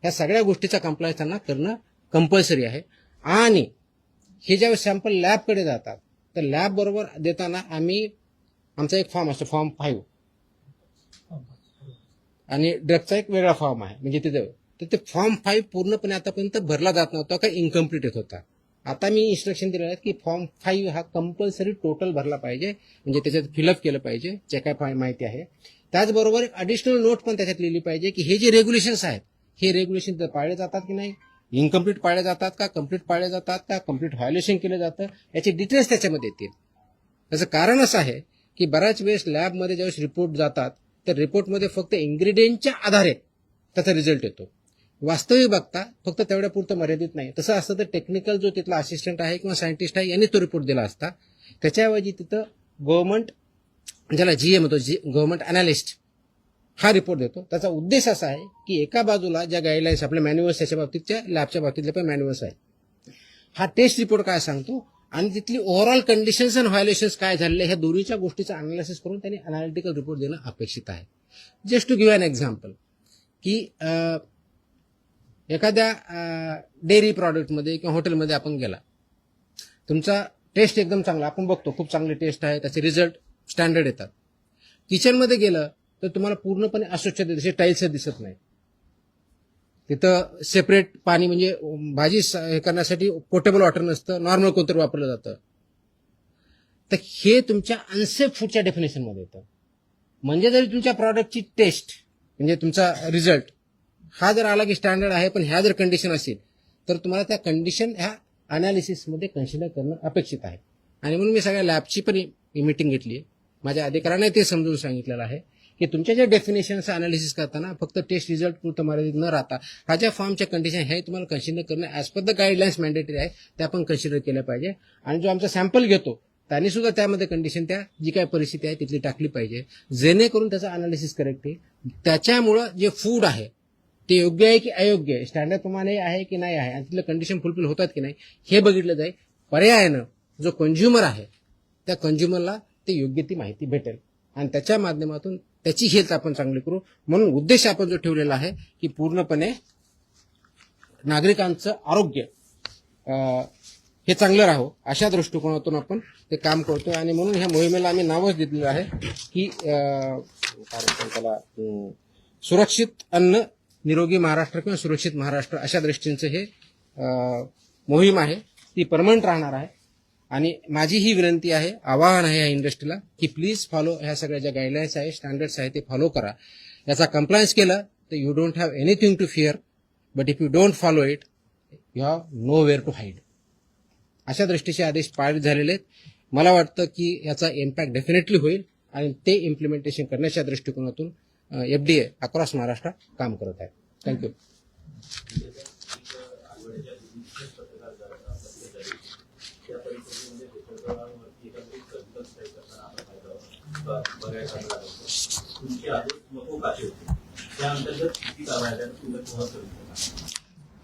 ह्या सगळ्या गोष्टीचा कंप्लायन्स त्यांना करणं कंपल्सरी आहे. आणि हे ज्यावेळेस सॅम्पल लॅबकडे जातात तर लॅब बरोबर देताना आमचा एक फॉर्म असतो, फॉर्म 5, आणि ड्रगचा एक वेगळा फॉर्म आहे. म्हणजे तिथे तर ते फॉर्म 5 पूर्णपणे आतापर्यंत भरला जात नव्हता का इनकम्प्लीट येत होता. आता मी इन्स्ट्रक्शन दिलेलं आहे की फॉर्म 5 हा कंपल्सरी टोटल भरला पाहिजे, म्हणजे त्याच्यात फिलअप केलं पाहिजे जे काय माहिती आहे. त्याचबरोबर एक ॲडिशनल नोट पण त्याच्यात लिहिली पाहिजे की हे जे रेग्युलेशन्स आहेत हे रेग्युलेशन पाळले जातात की नाही, इनकम्प्लीट पाळले जातात का, कम्प्लीट पाळले जातात का, कम्प्लीट व्हायोलेशन केलं जातं, याचे डिटेल्स त्याच्यामध्ये येतील. त्याचं कारण असं आहे की बऱ्याच वेळेस लॅबमध्ये ज्यावेळेस रिपोर्ट जातात तर रिपोर्टमध्ये फक्त इन्ग्रेडियंटच्या आधारे त्याचा रिझल्ट येतो. वास्तविक बघता फक्त तेवढ्या पुरतं मर्यादित नाही. तसं असतं तर टेक्निकल जो तिथला असिस्टंट आहे किंवा सायंटिस्ट आहे यांनी तो रिपोर्ट दिला असता. त्याच्याऐवजी तिथं गव्हर्नमेंट, ज्याला GA म्हणतो, गव्हर्नमेंट अनालिस्ट, हा रिपोर्ट देतो. त्याचा उद्देश असा आहे की एका बाजूला ज्या गाईडलाईन्स आपल्या मॅन्युअल्स त्याच्या बाबतीतच्या लॅबच्या बाबतीतले पण मॅन्युअल्स आहेत, हा टेस्ट रिपोर्ट काय सांगतो आणि तिथली ओव्हरऑल कंडिशन्स अँड व्हायोलेशन्स काय झालेले ह्या दोन्हीच्या गोष्टीचं अनालिसिस करून त्यांनी अनालिटिकल रिपोर्ट देणं अपेक्षित आहे. Just to give an example की एखाद्या डेअरी प्रॉडक्टमध्ये किंवा हॉटेलमध्ये आपण गेला, तुमचा टेस्ट एकदम चांगला, आपण बघतो खूप चांगली टेस्ट आहे, त्याचे रिझल्ट स्टँडर्ड येतात. किचनमध्ये गेलं तर तुम्हाला पूर्णपणे अस्वच्छता जसे टाईल्स दिसत नाही, तिथं सेपरेट पाणी म्हणजे भाजी हे करण्यासाठी पोर्टेबल वॉटर नसतं, नॉर्मल कोणतरी वापरलं जातं. तर हे तुमच्या अनसेफ फूडच्या डेफिनेशनमध्ये येतं. म्हणजे जरी तुमच्या प्रॉडक्टची टेस्ट म्हणजे तुमचा रिझल्ट हा जर आला की स्टँडर्ड आहे, पण ह्या जर कंडिशन असेल तर तुम्हाला त्या कंडिशन ह्या अनालिसिसमध्ये कन्सिडर करणं अपेक्षित आहे. आणि म्हणून मी सगळ्या लॅबची पण मीटिंग घेतली आहे. माझ्या अधिकाऱ्याने ते समजून सांगितलेलं आहे की तुमच्या ज्या डेफिनेशनचं अनालिसिस करताना फक्त टेस्ट रिझल्ट पुरतं मर्यादित न राहता हा ज्या फॉर्मच्या कंडिशन हे तुम्हाला कन्सिडर करणं as per the guidelines mandatory आहे, त्या पण कन्सिडर केल्या पाहिजे. आणि जो आमचा सॅम्पल घेतो त्यांनी सुद्धा त्यामध्ये कंडिशन त्या जी काय परिस्थिती आहे तिथली टाकली पाहिजे, जेणेकरून त्याचं अनालिसिस करेक्ट आहे. त्याच्यामुळं जे फूड आहे ते योग्य आहे की अयोग्य आहे, स्टँडर्ड प्रमाणे आहे की नाही आहे, आणि तिथलं कंडिशन फुलफिल होतात की नाही हे बघितलं जाईल. पर्यायानं जो कंझ्युमर आहे त्या कंझ्युमरला ते योग्य ती माहिती भेटेल आणि त्याच्या माध्यमातून त्याची हेल्थ आपण चांगली करू. म्हणून उद्देश आपण जो ठेवलेला आहे की पूर्णपणे नागरिकांचं आरोग्य हे चांगलं राहो अशा दृष्टिकोनातून आपण ते काम करतोय. आणि म्हणून ह्या मोहिमेला आम्ही नावच दिलेलं आहे की त्याला सुरक्षित अन्न निरोगी महाराष्ट्र किंवा सुरक्षित महाराष्ट्र अशा दृष्टीचं हे मोहीम आहे, ती परमनंट राहणार आहे. आणि माझी ही विनंती आहे, आवाहन आहे या इंडस्ट्रीला की प्लीज फॉलो ह्या सगळ्या ज्या गाईडलाईन्स आहे, स्टँडर्ड्स आहे ते फॉलो करा. याचा कंप्लायन्स केलं तर you don't have anything to fear, but if you don't follow it you have nowhere to hide. अशा दृष्टीचे आदेश पारित झालेले आहेत. मला वाटतं की याचा इम्पॅक्ट डेफिनेटली होईल आणि ते इम्प्लिमेंटेशन करण्याच्या दृष्टिकोनातून FDA अक्रॉस महाराष्ट्र काम करत आहे. थँक्यू.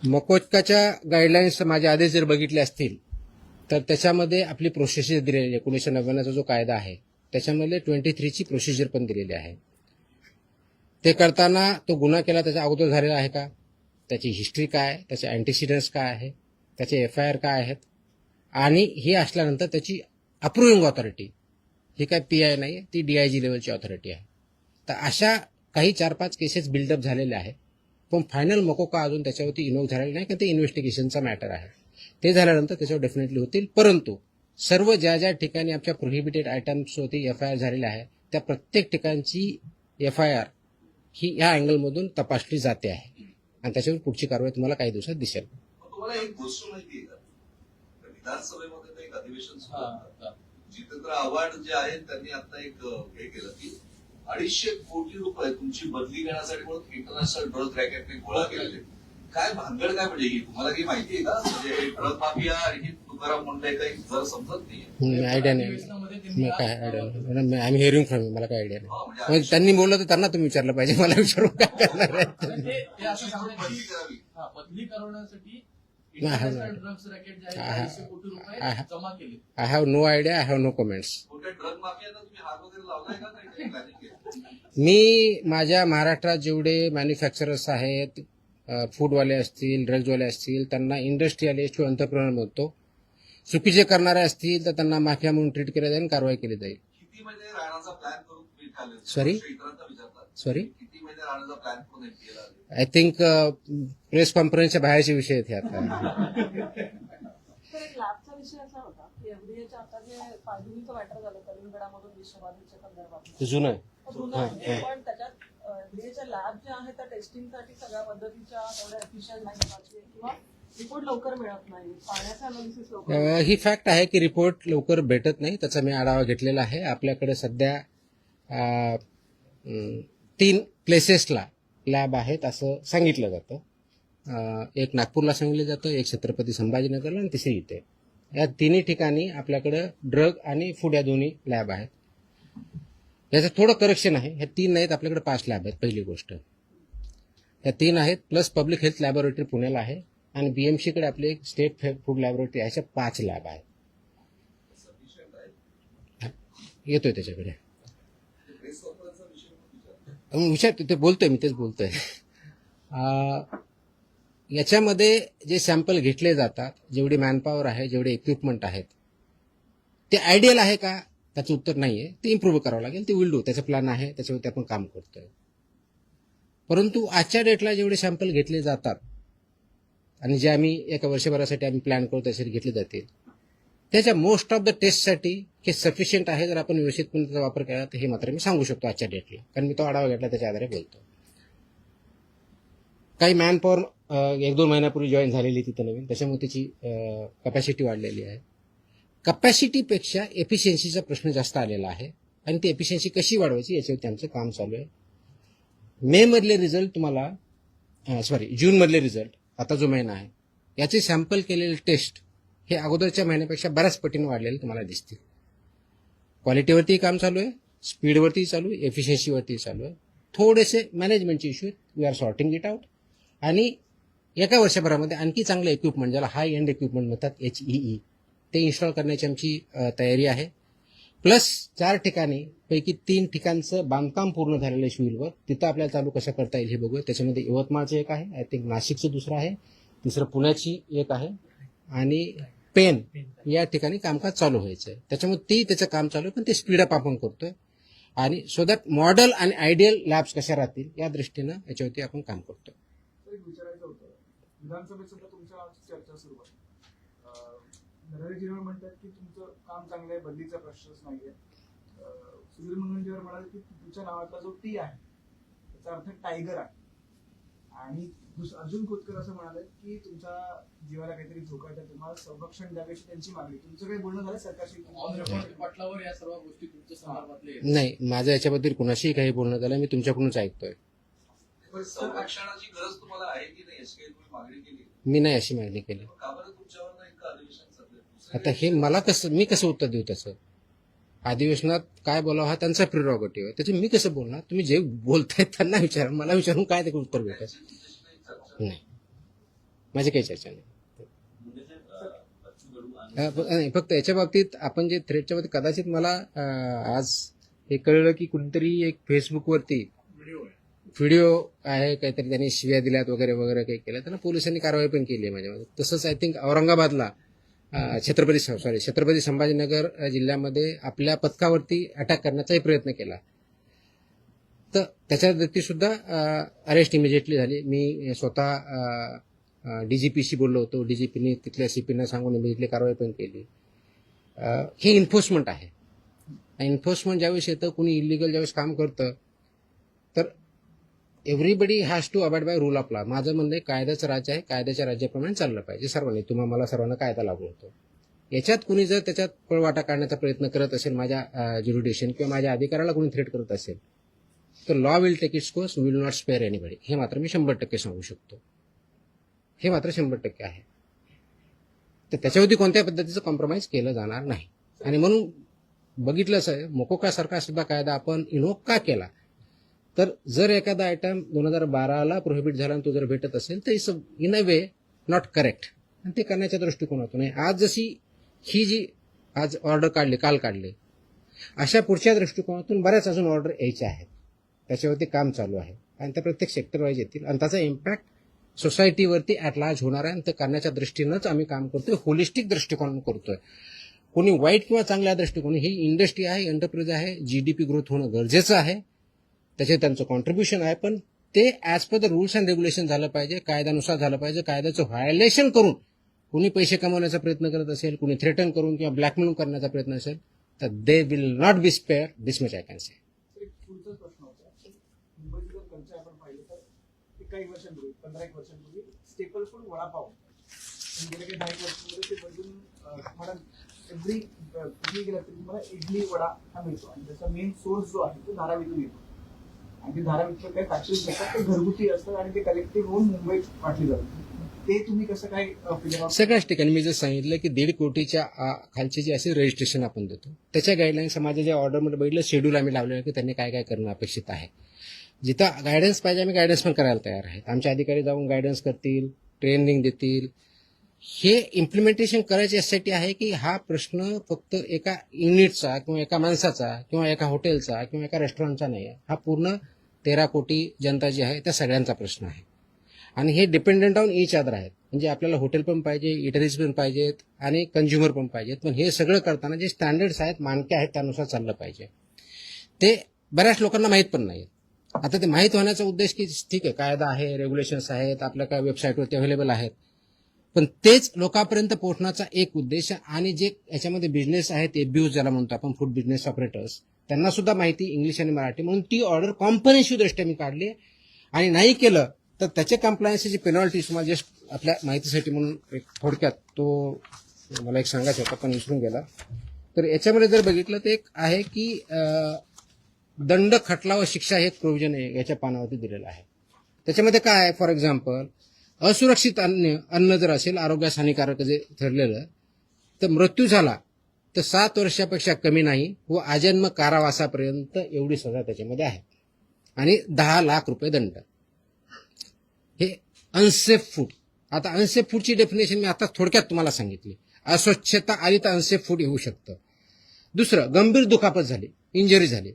मकोचकाच्या गाईडलाईन्स माझे आदेश जर बघितले असतील तर त्याच्यामध्ये आपली प्रोसिजर दिलेली आहे. 1999चा जो कायदा आहे त्याच्यामध्ये 23ची प्रोसिजर पण दिलेली आहे. ते करताना तो गुन्हा केला त्याच्या अगोदर झालेला आहे का, त्याची हिस्ट्री काय, त्याचे अँटीसिडंट्स काय आहे, त्याचे FIR काय आहेत, आणि हे असल्यानंतर त्याची अप्रुव्हिंग ऑथॉरिटी ही काय PI नाही, ती DIG लेवलची ऑथॉरिटी आहे. तर अशा काही 4-5 केसेस बिल्डअप झालेल्या आहेत, पण फायनल मकोका अजून त्याच्यावरती इन्व्होक झालेला नाही, कारण ते इन्व्हेस्टिगेशनचा मॅटर आहे. ते झाल्यानंतर त्याच्यावर डेफिनेटली होतील. परंतु सर्व ज्या ज्या ठिकाणी आपल्या प्रोहिबिटेड आयटम्सवरती FIR झालेल्या आहे त्या प्रत्येक ठिकाणची FIR ही या अँगलमधून तपासली जाते आहे आणि त्याच्यावर पुढची कारवाई तुम्हाला काही दिवसात दिसेल. तुम्हाला एक गोष्ट माहिती आहे का, विधानसभेमध्ये एक अधिवेशन सुरू होतं जितेंद्र आव्हाड जे आहेत त्यांनी आता एक हे केलं की 250 कोटी रुपये तुमची बदली घेण्यासाठी म्हणून इंटरनॅशनल ड्रग रॅकेटने गोळा केलेले. काय भानगड काय म्हणजे ही तुम्हाला काही माहिती आहे का, म्हणजे ड्रग माफिया आणि तुकाराम मुंडे काही जर समजत नाही. आयडिया नाही, काय आयडिया नाही. I am hearing from you, मला काय आयडिया नाही. म्हणजे त्यांनी बोललं तर त्यांना तुम्ही विचारलं पाहिजे, मला विचारून काय करणार आहे. बदली करण्यासाठी I have no idea, I have no comments. Drug माफियांना तुम्ही हात वगैरे लावलाय का, काही प्लॅनिंग केलं? मी माझ्या महाराष्ट्रात जेवढे मॅन्युफॅक्चरर्स आहेत, फूडवाले असतील, ड्रग्जवाले असतील, त्यांना इंडस्ट्रियलिस्ट किंवा एंटरप्रेन्योर म्हणतो. चुकीचे करणारे असतील तर त्यांना माफिया म्हणून ट्रीट केलं जाईल, कारवाई केली जाईल. किती महिने राहण्याचा प्लॅन करून तुम्ही खाल्ले? Sorry? इतरांना विचारतात. सॉरी, किती महिने राहण्याचा प्लॅन करून केला? आय थिंक प्रेस कॉन्फरन्सच्या बाहेरचे विषय आहेत हे आता. तर एक लॅबचा विषय असा होता की एफडीएच्या आता जे पायदुनीचं मॅटर झालं कलिंगडामधून विषबाधेच्या संदर्भात जुनं आहे. पण त्याच्यात एफडीएच्या लॅब ज्या आहेत त्या टेस्टिंगसाठी सगळ्या पद्धतीच्या एवढ्या एफिशियंट नाही किंवा रिपोर्ट लवकर मिळत नाही, पाण्याचा अनालिसिस लवकर. ही फॅक्ट आहे की रिपोर्ट लवकर भेटत नाही, त्याचा मी आढावा घेतलेला आहे. आपल्याकडे सध्या 3 प्लेसेसला लॅब आहेत असं सांगितलं जातं. एक नागपूरला सांगितलं जातं, एक छत्रपती संभाजीनगरला आणि तिसरी इथे. या तिन्ही ठिकाणी आपल्याकडं ड्रग आणि फूड या दोन्ही लॅब आहेत. याचं थोडं करेक्शन आहे, ह्या 3 नाहीत, आपल्याकडे 5 लॅब आहेत. पहिली गोष्ट ह्या 3 आहेत, प्लस पब्लिक हेल्थ लॅबोरेटरी पुण्याला आहे आणि BMC कडे आपली एक स्टेट फूड लॅबोरेटरी अशा 5 लॅब आहेत. येतोय त्याच्याकडे. प्रेस कॉन्फरन्सचा विषय म्हणून विचारतो. विचार ते बोलतोय, मी तेच बोलतोय. याच्यामध्ये जे सॅम्पल घेतले जातात, जेवढी मॅनपॉवर आहे, जेवढे इक्विपमेंट आहेत, ते आयडियल आहे का, त्याचं उत्तर नाहीये. ते इम्प्रूव्ह करावं लागेल, ते विल डू. त्याचं प्लॅन आहे, त्याच्यावरती आपण काम करतोय. परंतु आजच्या डेटला जेवढे सॅम्पल घेतले जातात आणि जे आम्ही एका वर्षभरासाठी आम्ही प्लॅन करतो त्यासाठी घेतले जातील, त्याच्या मोस्ट ऑफ द टेस्टसाठी हे सफिशियंट आहे. जर आपण व्यवस्थितपणे त्याचा वापर केला तर हे मात्र मी सांगू शकतो आजच्या डेटला, कारण मी तो आढावा घेतला, त्याच्या आधारे बोलतो. काही मॅनपॉवर 1-2 महिन्यापूर्वी जॉईन झालेली तिथं नवीन, त्याच्यामुळे त्याची कपॅसिटी वाढलेली आहे. कपॅसिटीपेक्षा एफिशियन्सीचा प्रश्न जास्त आलेला आहे आणि ती एफिशियन्सी कशी वाढवायची याच्यावरती आमचं काम चालू आहे. मे मधले रिझल्ट तुम्हाला, जून मधले रिझल्ट, आता जो महिना आहे याचे सॅम्पल केलेले टेस्ट हे अगोदरच्या महिन्यापेक्षा बऱ्याच पटीने वाढलेले तुम्हाला दिसतील. क्वालिटीवरतीही काम चालू आहे, स्पीडवरती चालू आहे, एफिशियन्सीवरती चालू आहे. थोडेसे मॅनेजमेंटचे issue, we are sorting it out. आणि एका वर्षभरामध्ये आणखी चांगलं इक्विपमेंट, ज्याला हाय एंड इक्विपमेंट म्हणतात, HEE, ते इन्स्टॉल करण्याची आमची तयारी आहे. प्लस 4 ठिकाणी पैकी 3 ठिकाणचं बांधकाम पूर्ण झालेलं आहे सिव्हिलवर. तिथं आपल्याला चालू कसं करता येईल हे बघूया. त्याच्यामध्ये यवतमाळचं एक आहे, आय थिंक नाशिकचं दुसरं आहे, तिसरं पुण्याची एक आहे आणि पेन या ठिकाणी कामकाज चालू व्हायचं आहे. त्याच्यामुळे त्याचं काम चालू आहे, पण ते स्पीडअप आपण करतोय. आणि सो दॅट मॉडेल आणि आयडियल लॅब्स कशा राहतील या दृष्टीनं याच्यावरती आपण काम करतोय. एक विचारायचं होतं, विधानसभेत सुद्धा तुमच्या चर्चा सुरू आहे. नरहरीजीवर म्हणतात की तुमचं काम चांगलं आहे, बदलीचा प्रश्नच नाहीये. सुधीर मुनगंटीवार म्हणाले की तुमच्या नावातला जो टी आहे त्याचा अर्थ टायगर आहे. आणि अर्जुन खोतकर असं म्हणाले की तुमच्या जीवाला काहीतरी धोका आहे, तर तुम्हाला संरक्षण द्यावे अशी त्यांची मागणी. तुमचं काही बोलणं झालं सरकारशी? पटलावर या सर्व गोष्टी तुमच्या संदर्भातले नाही, माझं याच्याबद्दल कुणाशीही काही बोलणं झालं, मी तुमच्याकडूनच ऐकतोय. पण संरक्षणाची गरज तुम्हाला आहे की नाही याची काही तुम्ही मागणी केली? मी नाही अशी मागणी केली. का बरं तुमच्यावर नाही का अधिवेशन चाललंय? आता हे मला मी कसं उत्तर देऊ त्याचं? अधिवेशनात काय बोलावं हा त्यांचा प्रिरॉगेटिव्ह आहे, त्याचे मी कसं बोलणार? तुम्ही जे बोलताय त्यांना विचारा, मला विचारून काय ते उत्तर भेटेल? नाही, माझी काही चर्चा नाही. नाही, फक्त याच्या बाबतीत आपण जे थ्रेडच्या बाबतीत कदाचित मला आज हे कळलं की कुणीतरी एक फेसबुकवरती व्हिडिओ आहे, काहीतरी त्यांनी शिव्या दिल्यात वगैरे वगैरे काही केलं, त्यांना पोलिसांनी कारवाई पण केली आहे माझ्यामध्ये. तसंच आय थिंक औरंगाबादला छत्रपती संभाजीनगर जिल्ह्यामध्ये आपल्या पथकावरती अटॅक करण्याचाही प्रयत्न केला, तर त्याच्यावरती सुद्धा अरेस्ट इमिजिएटली झाली. मी स्वतः डीजीपीशी बोललो होतो, डीजीपीनी तिथल्या सीपीना सांगून इमिजिएटली कारवाई पण केली. हे इन्फोर्समेंट आहे. इन्फोर्समेंट ज्यावेळेस येतं, कुणी इलिगल ज्यावेळेस काम करतं, तर everybody has to abide by rule of law. माझं म्हणणं आहे, कायद्याचं राज्य आहे, कायद्याच्या राज्याप्रमाणे चाललं पाहिजे सर्वांनी. तुम्हाला मला सर्वांना कायदा लागू होतो. याच्यात कुणी जर त्याच्यात पळवाटा काढण्याचा प्रयत्न करत असेल, माझ्या ज्युरिडिक्शन किंवा माझ्या अधिकाराला कुणी थ्रेट करत असेल, तर law will take its course, will not spare anybody. हे मात्र मी 100% सांगू शकतो. हे मात्र 100% आहे. तर त्याच्यावरती कोणत्या पद्धतीचं कॉम्प्रोमाइज केलं जाणार नाही. आणि म्हणून बघितलंच आहे, मोकोका सारखा सुद्धा कायदा आपण इनोक का केला, तर जर एखादा आयटम 2012ला प्रोहिबिट झाला आणि तो जर भेटत असेल तर it's in a way not correct. आणि ते करण्याच्या दृष्टिकोनातून आहे. आज जशी ही जी आज ऑर्डर काढली, काल काढली, अशा पुढच्या दृष्टिकोनातून बऱ्याच अजून ऑर्डर यायच्या आहेत. त्याच्यावरती काम चालू आहे आणि त्या प्रत्येक सेक्टर वाईज येतील आणि त्याचा इम्पॅक्ट सोसायटीवरती ॲट लार्ज होणार आहे. आणि ते करण्याच्या दृष्टीनंच आम्ही काम करतोय, होलिस्टिक दृष्टिकोन करतोय. कोणी वाईट किंवा चांगल्या दृष्टिकोन, ही इंडस्ट्री आहे, एंटरप्राइज आहे, जीडीपी ग्रोथ होणं गरजेचं आहे, त्याचे त्यांचं कॉन्ट्रीब्युशन आहे, पण ते as per the rules and regulation झालं पाहिजे, कायद्यानुसार झालं पाहिजे. कायद्याचं व्हायोलेशन करून कुणी पैसे कमवण्याचा प्रयत्न करत असेल, कुणी थ्रेटन करून किंवा ब्लॅकमेल करण्याचा प्रयत्न असेल, तर they will not be spare. This much I can say. एक पुढचाच प्रश्न होता. मुंबईची जर कल्चर आपण पाहिलं तर काही वर्षांपूर्वी, 15-1 वर्षांपूर्वी स्टेपल फूड वडापाव, गेल्या काही 10 वर्षांमध्ये ते बदलून तुम्हाला एव्हरी कुठेही गेला तरी तुम्हाला इडली वडा हा मिळतो. आणि त्याचा मेन सोर्स जो आहे तो धारावीतून येतो. आणि ते धारावीतलं काही फॅक्टरीज नसतात, ते घरगुती असतात आणि ते कलेक्टिव्ह होऊन मुंबईत वाटली जातात. ते तुम्ही कसं काय फिगर? सगळ्याच ठिकाणी मी जर सांगितलं की 1.5 कोटीच्या खालचे जे असे रजिस्ट्रेशन आपण देतो, त्याच्या गाईडलाईन्स माझ्या ज्या ऑर्डरमध्ये बघितलं, शेड्यूल आम्ही लावलेलं की त्यांनी काय काय करणं अपेक्षित आहे. जिथं गायडन्स पाहिजे आम्ही गायडन्स पण करायला तयार आहे. आमचे अधिकारी जाऊन गायडन्स करतील, ट्रेनिंग देतील, हे इम्प्लिमेंटेशन करायचे यासाठी आहे की हा प्रश्न फक्त एका युनिटचा किंवा एका माणसाचा किंवा एका हॉटेलचा किंवा एका रेस्टॉरंटचा नाही आहे. हा पूर्ण 13 कोटी जनता जी आहे त्या सगळ्यांचा प्रश्न आहे. आणि हे डिपेंडंट ऑन इच अदर आहेत. म्हणजे आपल्याला हॉटेल पण पाहिजे, इटरीज पण पाहिजेत आणि कंझ्युमर पण पाहिजेत. पण हे सगळं करताना जे स्टँडर्ड्स आहेत, मानके आहेत, त्यानुसार चाललं पाहिजे. ते बऱ्याच लोकांना माहीत पण नाही. आता ते माहीत होण्याचा उद्देश की ठीक आहे, कायदा आहे, रेग्युलेशन्स आहेत, आपल्या काय वेबसाईटवरती अवेलेबल आहेत, पण तेच लोकांपर्यंत पोहोचण्याचा एक उद्देश. आणि जे याच्यामध्ये बिझनेस आहेत, एब्यूज ज्याला म्हणतो आपण, फूड बिझनेस ऑपरेटर्स, त्यांना सुद्धा माहिती इंग्लिश आणि मराठी, म्हणून ती ऑर्डर कॉम्प्रिहेन्सिव्ह दृष्ट्या मी काढली. आणि नाही केलं तर त्याचे कंप्लायन्सची पेनॉल्टी तुम्हाला जस्ट आपल्या माहितीसाठी म्हणून एक थोडक्यात तो मला एक सांगायचं होता पण विसरून गेला. तर याच्यामध्ये जर बघितलं तर एक आहे की दंड, खटला व शिक्षा हे एक प्रोव्हिजन याच्या पानावरती दिलेलं आहे. त्याच्यामध्ये काय आहे, फॉर एक्झाम्पल असुरक्षित अन्न जर असेल, आरोग्यास हानिकारक जे ठरलेलं, तर मृत्यू झाला तर 7 वर्षापेक्षा कमी नाही व आजन्म कारावासापर्यंत एवढी सजा त्याच्यामध्ये आहे. आणि 10 लाख रुपये दंड. हे अनसेफ फूड. आता अनसेफ फूडची डेफिनेशन मी आता थोडक्यात तुम्हाला सांगितली. अस्वच्छता आली तर अनसेफ फूड येऊ शकतं. दुसरं, गंभीर दुखापत झाली, इंजरी झाली,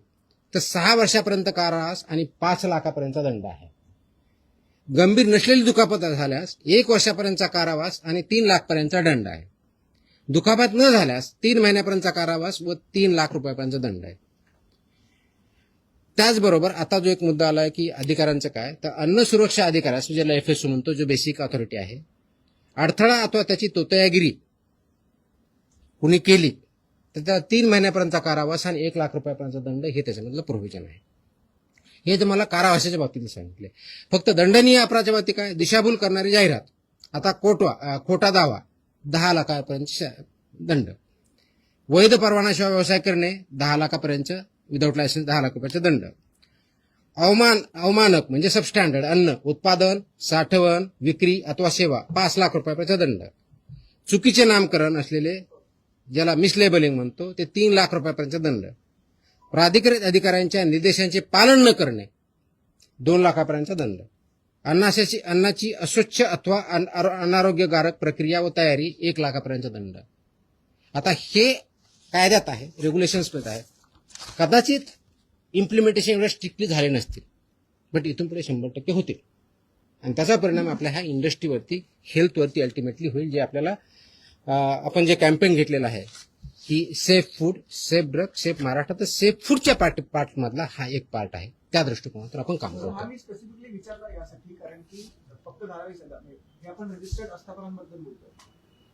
तर 6 वर्षापर्यंत कारावास आणि 5 लाखापर्यंतचा दंड आहे. गंभीर नसलेली दुखापत झाल्यास 1 वर्षापर्यंतचा कारावास आणि 3 लाखपर्यंतचा दंड आहे. दुखापत न झाल्यास 3 महिन्यापर्यंतचा कारावास व 3 लाख रुपयापर्यंतचा दंड आहे. त्याचबरोबर आता जो एक मुद्दा आलाय की अधिकाऱ्यांचं काय, तर अन्न सुरक्षा अधिकाऱ्यास, ज्याला FSO म्हणतो, जो बेसिक ऑथॉरिटी आहे, अडथळा अथवा त्याची तोतयागिरी कुणी केली तर त्या 3 महिन्यापर्यंतचा कारावास आणि 1 लाख रुपयापर्यंतचा दंड हे त्याच्यामधलं प्रोव्हिजन आहे. हे तर मला कारावासाच्या बाबतीत सांगितले. फक्त दंडनीय अपराधाच्या बाबतीत काय, दिशाभूल करणारी जाहिरात, आता खोटा दावा 10 लाखापर्यंत दंड. वैध परवानाशिवाय व्यवसाय करणे 10 लाखापर्यंत, विदाऊट लायसन्स 10 लाख रुपयाचा दंड. अवमानक म्हणजे सबस्टँडर्ड अन्न उत्पादन, साठवण, विक्री अथवा सेवा 5 लाख रुपयाचा दंड. चुकीचे नामकरण असलेले, ज्याला मिसलेबलिंग म्हणतो, ते 3 लाख रुपयापर्यंत दंड. प्राधिकृत अधिकाऱ्यांच्या निर्देशांचे पालन न करणे 2 लाखापर्यंतचा दंड. अन्नाची अस्वच्छ अथवा अनारोग्यकारक प्रक्रिया व तयारी 1 लाखापर्यंतचा दंड. आता हे कायद्यात आहे, रेग्युलेशन्समध्ये आहे. कदाचित इम्प्लिमेंटेशन एवढ्या स्ट्रिक्टली झाले नसतील, बट इथून पुढे 100% होतील. आणि त्याचा परिणाम आपल्या ह्या इंडस्ट्रीवरती, हेल्थवरती अल्टिमेटली होईल. जे आपल्याला आपण जे कॅम्पेन घेतलेलं आहे की safe food, safe drug, safe Maharashtra, तर सेफ फूडच्या पार्ट मधला हा एक पार्ट आहे. त्या दृष्टिकोनातून आपण काम हा करतो. मी स्पेसिफिकली विचारला यासाठी कारण की फक्त धारावी हे आपण रजिस्टर्ड आस्थापनांबद्दल बोलतोय.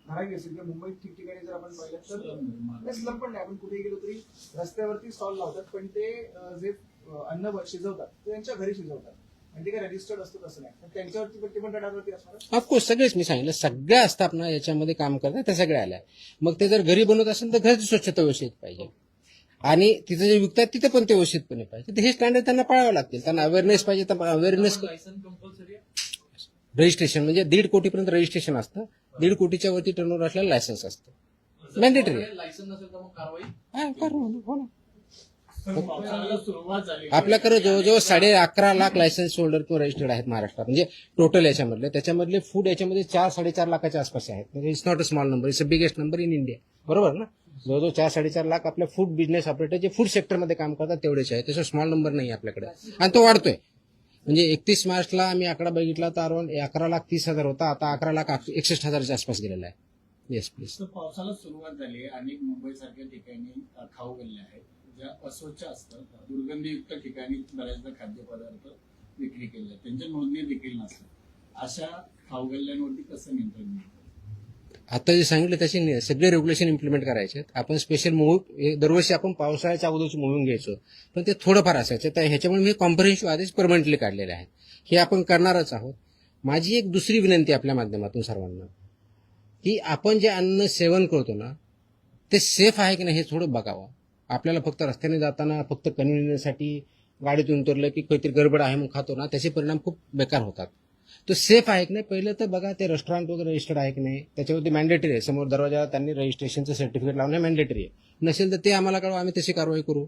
धारावी असेल किंवा मुंबईत ठिकठिकाणी जर आपण पाहिलं तर स्लम पण नाही, आपण कुठे गेलो तरी रस्त्यावरती स्टॉल लावतात, पण ते जे अन्न शिजवतात ते त्यांच्या घरी शिजवतात आणि ते काय रजिस्टर्ड असतं तसं नाही. त्यांच्यावरती पण ते पण रडारवरती असणार. ऑफकोर्स सगळेच मी सांगितलं, सगळ्या आस्थापना याच्यामध्ये काम करतात, त्या सगळ्या आल्या. मग ते जर घरी बनवत असेल तर घरची स्वच्छता व्यवस्थित पाहिजे आणि तिथे जे विकतात तिथे पण ते व्यवस्थितपणे पाहिजे. तर हे स्टँडर्ड त्यांना पाळावं लागतील. त्यांना अवेअरनेस पाहिजे, तर अवेअरनेस लायसन कंपल्सरी रजिस्ट्रेशन म्हणजे 1.5 कोटीपर्यंत रजिस्ट्रेशन असतं. 1.5 कोटीच्या वरती टर्नओव्हर असलेलं लायसन्स असतं. मॅन्डेटरी आहे. लायसन नसेल तर मग कारवाई. हा, करू ना, हो ना. पावसाळ्याला सुरुवात झाली. आपल्याकडे जवळजवळ 11.5 लाख लायसन्स होल्डर किंवा रजिस्टर्ड आहेत महाराष्ट्रात. म्हणजे टोटल याच्यामधले, त्याच्यामधले फूड याच्यामध्ये 4-4.5 लाखाच्या आसपास आहेत. म्हणजे it's not a small number, it's a biggest number in India. बरोबर ना. जवळजवळ 4-4.5 लाख आपल्या फूड बिझनेस ऑपरेटर जे फूड सेक्टरमध्ये काम करतात तेवढेच आहे. त्याचा स्मॉल नंबर नाही आपल्याकडे आणि तो वाढतोय. म्हणजे 31 मार्चला आम्ही आकडा बघितला तर अराउंड 11,30,000 होता, आता 11,61,000च्या आसपास गेलेला आहे. Yes please. पावसाला सुरुवात झाली आणि मुंबईसारख्या ठिकाणी खाऊ गल्ल्या आहेत ज्या अस्वच्छ असतात, दुर्गंधीयुक्त ठिकाणी बऱ्याचदा खाद्यपदार्थ विक्री केले, त्यांच्या नोंदणी देखील नसतात. अशा खाऊ गल्ल्यांवरती कसं नियंत्रण मिळतं? आता जे सांगितलं त्याचे सगळे रेग्युलेशन इम्प्लिमेंट करायचे. आपण स्पेशल दरवर्षी आपण पावसाळ्याच्या अगोदरची मोव्हिंग घ्यायचो, पण ते थोडंफार असायचं. तर ह्याच्यामुळे मी कॉम्प्रिहेन्सिव्ह आदेश परमनंटली काढलेले आहेत. हे आपण करणारच आहोत. माझी एक दुसरी विनंती आपल्या माध्यमातून सर्वांना, की आपण जे अन्न सेवन करतो ना ते सेफ आहे की नाही हे थोडं बघावं. आपल्याला फक्त रस्त्याने जाताना फक्त कन्व्हिनियन्ससाठी गाडीतून उतरलं की काहीतरी गडबड आहे म्हणून खातो ना, त्याचे परिणाम खूप बेकार होतात. तो सेफ आहे की नाही पहिलं तर बघा. ते रेस्टॉरंट वगैरे रजिस्टर्ड आहे की नाही, त्याच्यावरती मॅन्डेटरी आहे. समोर दरवाजाला त्यांनी रजिस्ट्रेशनचं सर्टिफिकेट लावणं मॅन्डेटरी आहे. नसेल तर ते आम्हाला कळवा, आम्ही तशी कारवाई करू.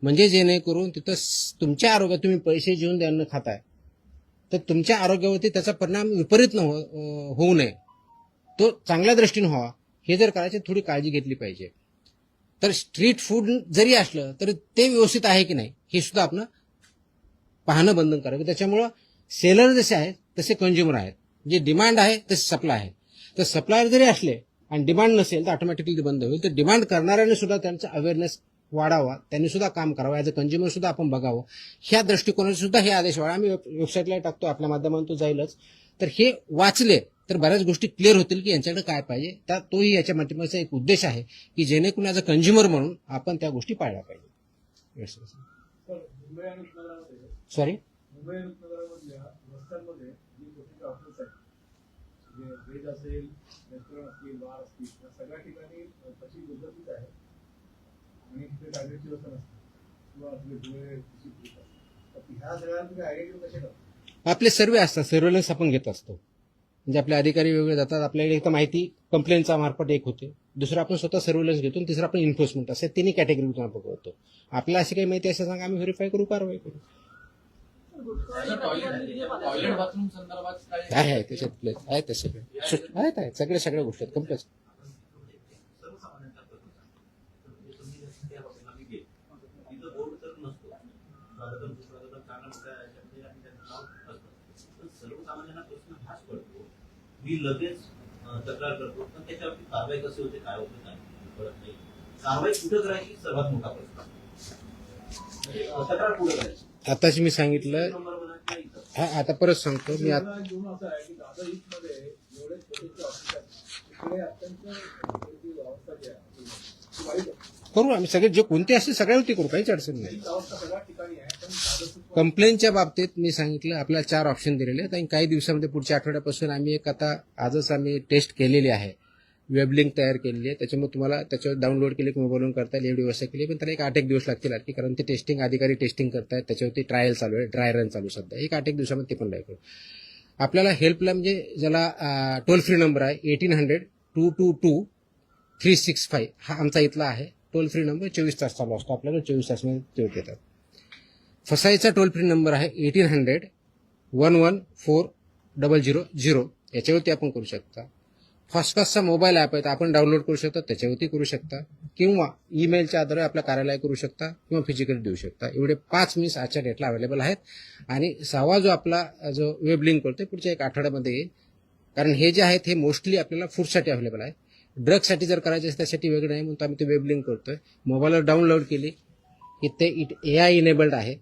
म्हणजे जेणेकरून तिथं तुमच्या आरोग्यात, तुम्ही पैसे घेऊन ते अन्न खाताय तर तुमच्या आरोग्यावरती त्याचा परिणाम विपरीत होऊ नये. तो चांगल्या दृष्टीने व्हावा हे जर करायचं थोडी काळजी घेतली पाहिजे. तर स्ट्रीट फूड जरी असलं तरी ते व्यवस्थित आहे की नाही हे सुद्धा आपण पाहणं बंधन करावं. त्याच्यामुळं सेलर जसे आहेत तसे कंझ्युमर आहेत, जे डिमांड आहे तसे सप्लाय आहे. तर सप्लायर जरी असले आणि डिमांड नसेल तर ऑटोमॅटिकली ते बंद होईल. तर डिमांड करणाऱ्याने सुद्धा त्यांचा अवेअरनेस वाढावा, त्यांनी सुद्धा काम करावं, ॲज अ कंझ्युमर सुद्धा आपण बघावं. ह्या दृष्टिकोनाने सुद्धा हे आदेश वाढा. आम्ही वेबसाईटला टाकतो, आपल्या माध्यमातून तो जाईलच. तर हे वाचले तर बऱ्याच गोष्टी क्लिअर होतील की यांच्याकडे काय पाहिजे. त्या तोही याच्या माध्यमाचा एक उद्देश आहे की जेणेकरून ॲज अ कंझ्युमर म्हणून आपण त्या गोष्टी पाळल्या पाहिजे. मुंबई आणि उपनगरामध्ये सॉरी मुंबई आणि उपनगरामधल्या रस्त्यांमध्ये जी छोटी ऑफिस आहेत, जे व्हेज असेल, रेस्टॉरंट असतील, बार असतील, या सगळ्या ठिकाणी तशी दुर्गतीच आहे आणि तिथे टार्गेटची व्यवस्था नसते किंवा आपले डोळे तशी फिरत असतात. तर ह्या सगळ्या तुम्ही आयडेंटिफाय कसे करता? आपले सर्वे असतात, सर्व्हेलन्स आपण घेत असतो. म्हणजे आपले अधिकारी वेगळे जातात, आपल्याकडे एक तर माहिती कंप्लेंटचा मार्फत एक होते, दुसरं आपण स्वतः सर्व्हेलन्स घेतो आणि तिसरं आपण एन्फोर्समेंट असे तिन्ही कॅटेगरीतून आपण बघतो. आपल्याला अशी काही माहिती असेल सांगा, आम्ही व्हेरीफाय करू, कारवाई करू. टॉयलेट बाथरूम संदर्भात काय आहे त्याच्यात आहेत ते सगळे आहेत सगळ्या गोष्टी आहेत कंप्लेंट. सर्वसामान्यांचा प्रश्न आहे. तुम्ही जसं त्या हॉटेलला मी गेलो, तिथं बोर्ड तर नसतो, स्वागतम सुस्वागतम चांगल्या मोठ्या याच्यामध्ये आणि त्याचं नाव असतं. पण सर्वसामान्यांना प्रश्न हाच पडतो, मी लगेच तक्रार करतो, पण त्याच्यावरती कारवाई कशी होते, काय होते, काय कळत नाही. कारवाई कुठं करायची सर्वात मोठा प्रश्न. तक्रार कुठं करायची, आताच मी सांगितलं, नंबर म्हणा किंवा इतर. हा आता परत सांगतो मी. मला घेऊन असं आहे की दादा मध्ये एवढे छोटे ऑफिस आहेत, तिकडे अत्यंत जी अवस्था जी आहे ती वाईट आहे. करू आम्ही सगळे जे कोणते असतील सगळ्यावरती करू, काहीच अडचण नाही. हीच अवस्था सगळ्या ठिकाणी आहे. पण दादा कंप्लेंटच्या बाबतीत मी सांगितलं आपल्याला 4 ऑप्शन दिलेले आहेत आणि काही दिवसामध्ये पुढच्या आठवड्यापासून आम्ही एक आता आजच आम्ही टेस्ट केलेली आहे, वेब लिंक तयार केलेली आहे. त्याच्यामुळे तुम्हाला त्याच्यावर डाउनलोड केले की मोबाईलवरून करता येईल, एवढी व्यवस्था केली. पण त्याला एक 8-1 दिवस लागतील आणखी, कारण ते टेस्टिंग अधिकारी टेस्टिंग करतायत, त्याच्यावरती ट्रायल चालू आहे, ड्राय रन चालू सध्या. एक 8-1 दिवसामध्ये ते पण लागेल. आपल्याला हेल्पला म्हणजे ज्याला टोल फ्री नंबर आहे 1800-222-365 हा आमचा इथला आहे टोल फ्री नंबर. 24 तास चालू असतो, आपल्याकडे 24 तासमध्ये ते देतात. फसाईचा टोल फ्री नंबर आहे 1800-114-000. याच्यावरती आपण करू शकता. फॉस्कासचा मोबाईल ॲप आहे, तर आपण डाउनलोड करू शकता, त्याच्यावरती करू शकता, किंवा ईमेलच्या आधारे आपल्या कार्यालय करू शकता किंवा फिजिकली देऊ शकता. एवढे 5 मीन्स आजच्या डेटला अवेलेबल आहेत. आणि 6वा जो आपला जो वेब लिंक करतोय पुढच्या 1 आठवड्यामध्ये येईल. कारण हे जे आहेत हे मोस्टली आपल्याला फूडसाठी अवेलेबल आहे. ड्रगसाठी जर करायचे असेल त्यासाठी वेगळं नाही, म्हणून आम्ही ते वेब लिंक करतोय. मोबाईलवर डाउनलोड केली की ते AI इनेबल्ड आहे,